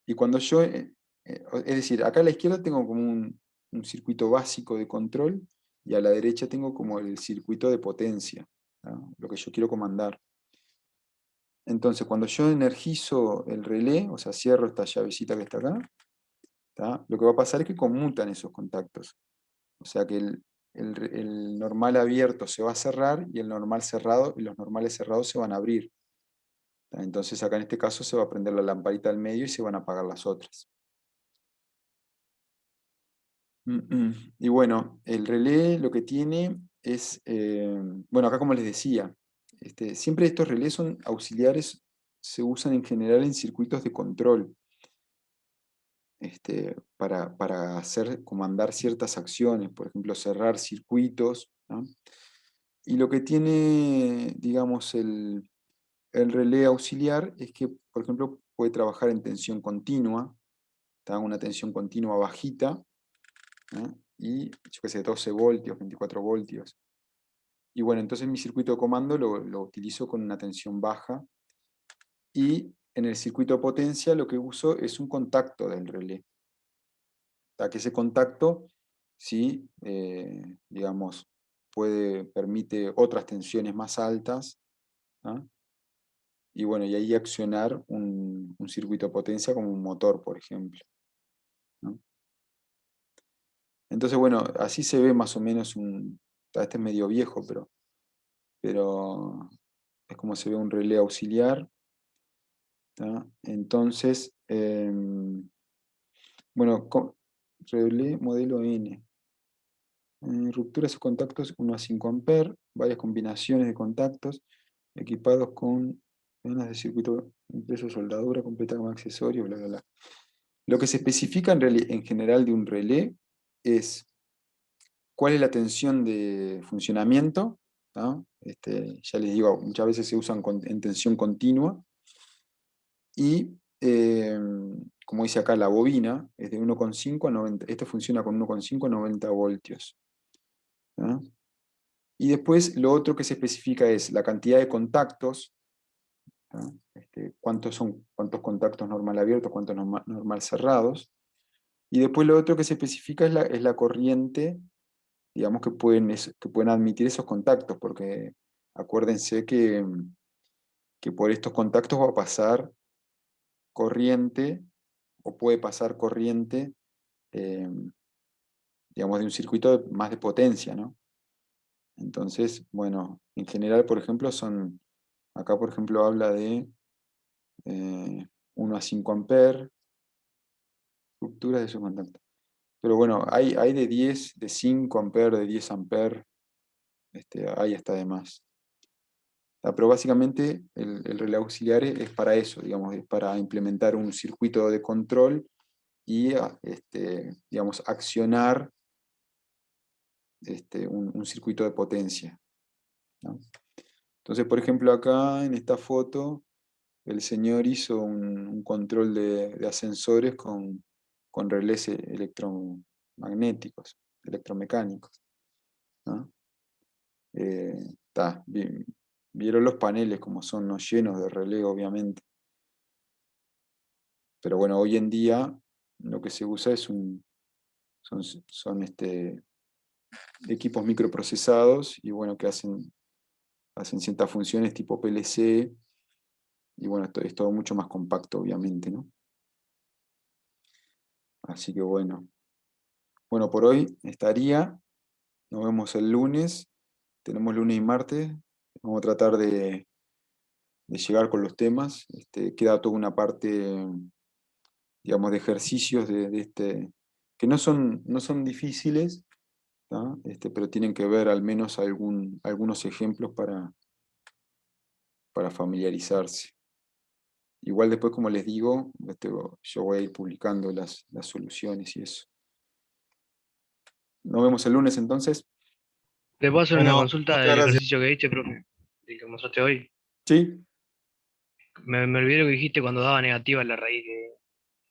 Y cuando yo, es decir, acá a la izquierda tengo como un circuito básico de control y a la derecha tengo como el circuito de potencia, ¿no? Lo que yo quiero comandar. Entonces, cuando yo energizo el relé, o sea, cierro esta llavecita que está acá, ¿tá? Lo que va a pasar es que conmutan esos contactos. O sea que el normal abierto se va a cerrar y el normal cerrado y los normales cerrados se van a abrir, ¿tá? Entonces acá en este caso se va a prender la lamparita al medio y se van a apagar las otras. Y bueno, el relé lo que tiene es, bueno, acá como les decía, siempre estos relés son auxiliares, se usan en general en circuitos de control, para comandar ciertas acciones, por ejemplo, cerrar circuitos, ¿no? Y lo que tiene, digamos, el relé auxiliar es que, por ejemplo, puede trabajar en tensión continua, ¿tá? Una tensión continua bajita, ¿no? Y, yo qué sé, 12 voltios, 24 voltios. Y bueno, entonces mi circuito de comando lo utilizo con una tensión baja. Y en el circuito de potencia lo que uso es un contacto del relé. Que ese contacto, sí, digamos, permite otras tensiones más altas, ¿ah? Y bueno, y ahí accionar un circuito de potencia como un motor, por ejemplo, ¿no? Entonces, bueno, así se ve más o menos este es medio viejo, pero es como se ve un relé auxiliar, ¿tá? Entonces, bueno, relé modelo N. Rupturas de contactos 1 a 5 amperes, varias combinaciones de contactos, equipados con venas de circuito impreso, soldadura completa con accesorios, bla, bla, bla. Lo que se especifica en general de un relé es cuál es la tensión de funcionamiento, ¿tá? Ya les digo, muchas veces se usan en tensión continua, y como dice acá, la bobina es de 1,5 a 90, esto funciona con 1,5 a 90 voltios. ¿Tá? Y después lo otro que se especifica es la cantidad de contactos, ¿tá? Cuántos contactos normal abiertos, cuántos normal cerrados. Y después lo otro que se especifica es la corriente, digamos, que pueden admitir esos contactos, porque acuérdense que por estos contactos va a pasar corriente, o puede pasar corriente, eh, digamos, de un circuito más de potencia, ¿no? Entonces, bueno, en general, por ejemplo, acá por ejemplo habla de 1 a 5 amperes, rupturas de esos contactos. Pero bueno, hay de 10, de 5 amperes, de 10 amperes, hay hasta de más. Pero básicamente el relé auxiliar es para eso, digamos, es para implementar un circuito de control y digamos, accionar un circuito de potencia, ¿no? Entonces, por ejemplo, acá en esta foto, el señor hizo un control de ascensores con relés electromagnéticos, electromecánicos, ¿no? Vieron los paneles como son, ¿no? Llenos de relé, obviamente. Pero bueno, hoy en día lo que se usa son equipos microprocesados y bueno, que hacen ciertas funciones tipo PLC, y bueno, esto es todo mucho más compacto, obviamente, ¿no? Así que bueno. Bueno, por hoy estaría. Nos vemos el lunes. Tenemos lunes y martes. Vamos a tratar de llegar con los temas. Queda toda una parte, digamos, de ejercicios que no son difíciles, ¿tá? Pero tienen que ver al menos algunos ejemplos para familiarizarse. Igual después, como les digo, yo voy a ir publicando las soluciones y eso. Nos vemos el lunes entonces. ¿Le puedo hacer una Bueno, consulta muchas del gracias. ejercicio que diste, profe? El que mostraste hoy. ¿Sí? Me olvidé lo que dijiste cuando daba negativa la raíz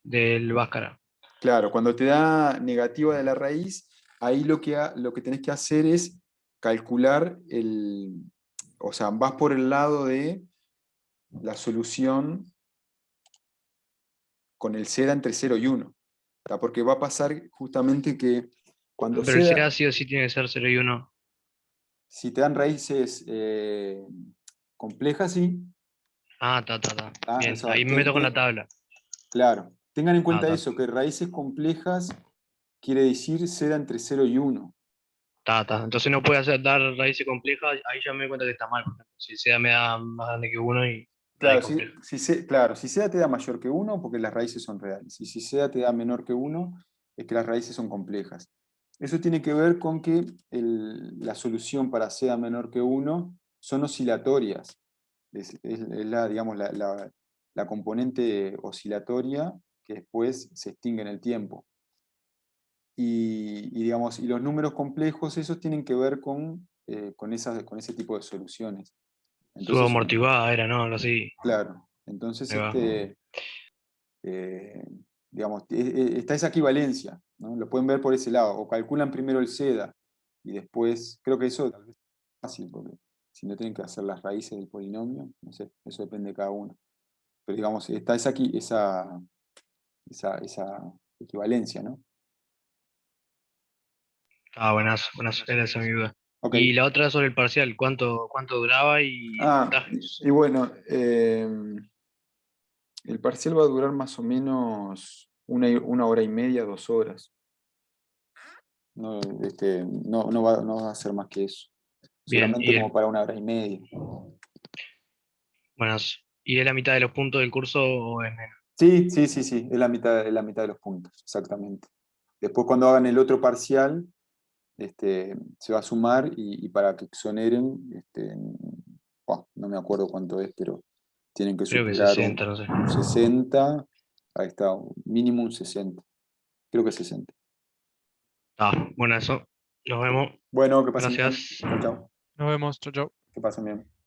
del Bhaskara. Claro, cuando te da negativa de la raíz, ahí lo que tenés que hacer es calcular o sea, vas por el lado de la solución con el seda entre 0 y 1. Porque va a pasar justamente que cuando Pero el seda, CA sí o sí tiene que ser 0 y 1. si te dan raíces complejas, sí. Ah, ta. O Bien, sea, ahí me meto con la tabla. claro, tengan en Ah, cuenta ta, eso, que raíces complejas quiere decir seda entre 0 y 1. ta. Entonces no puede dar raíces complejas, ahí ya me doy cuenta que está mal, por ejemplo. Si el CA me da más grande que 1 y raíz Claro, compleja. claro, si seda te da mayor que 1, porque las raíces son reales. Y si seda te da menor que 1, es que las raíces son complejas. Eso tiene que ver con que la solución para seda menor que 1 son oscilatorias. Es digamos, la componente oscilatoria que después se extingue en el tiempo. Digamos, y los números complejos, esos tienen que ver con ese tipo de soluciones. Entonces, Subamortiguada era, ¿no? Algo así. claro, entonces, Ahí va. eh, digamos, está esa equivalencia, ¿no? Lo pueden ver por ese lado, o calculan primero el seda y después, creo que eso tal vez es fácil, porque si no tienen que hacer las raíces del polinomio, no sé, eso depende de cada uno. Pero digamos, está esa equivalencia, ¿no? Ah, buenas, era esa mi duda. Ok. Y la otra sobre el parcial, ¿cuánto duraba y el puntaje? Y bueno, el parcial va a durar más o menos una hora y media, 2 horas. No, no va a ser más que eso. Bien, Seguramente como para una hora y media. buenas. ¿Y es la mitad de los puntos del curso o es menos? Sí, sí, sí, sí, es la mitad de los puntos, exactamente. Después cuando hagan el otro parcial, se va a sumar y para que exoneren, no me acuerdo cuánto es, pero tienen que Creo que superar 60, no sé. un 60, ahí está, mínimo un 60, creo que 60. Bueno, eso. Nos vemos. Bueno, que pasen bien. Gracias. Chao, chao. Nos vemos, chau, chau. Que pasen bien.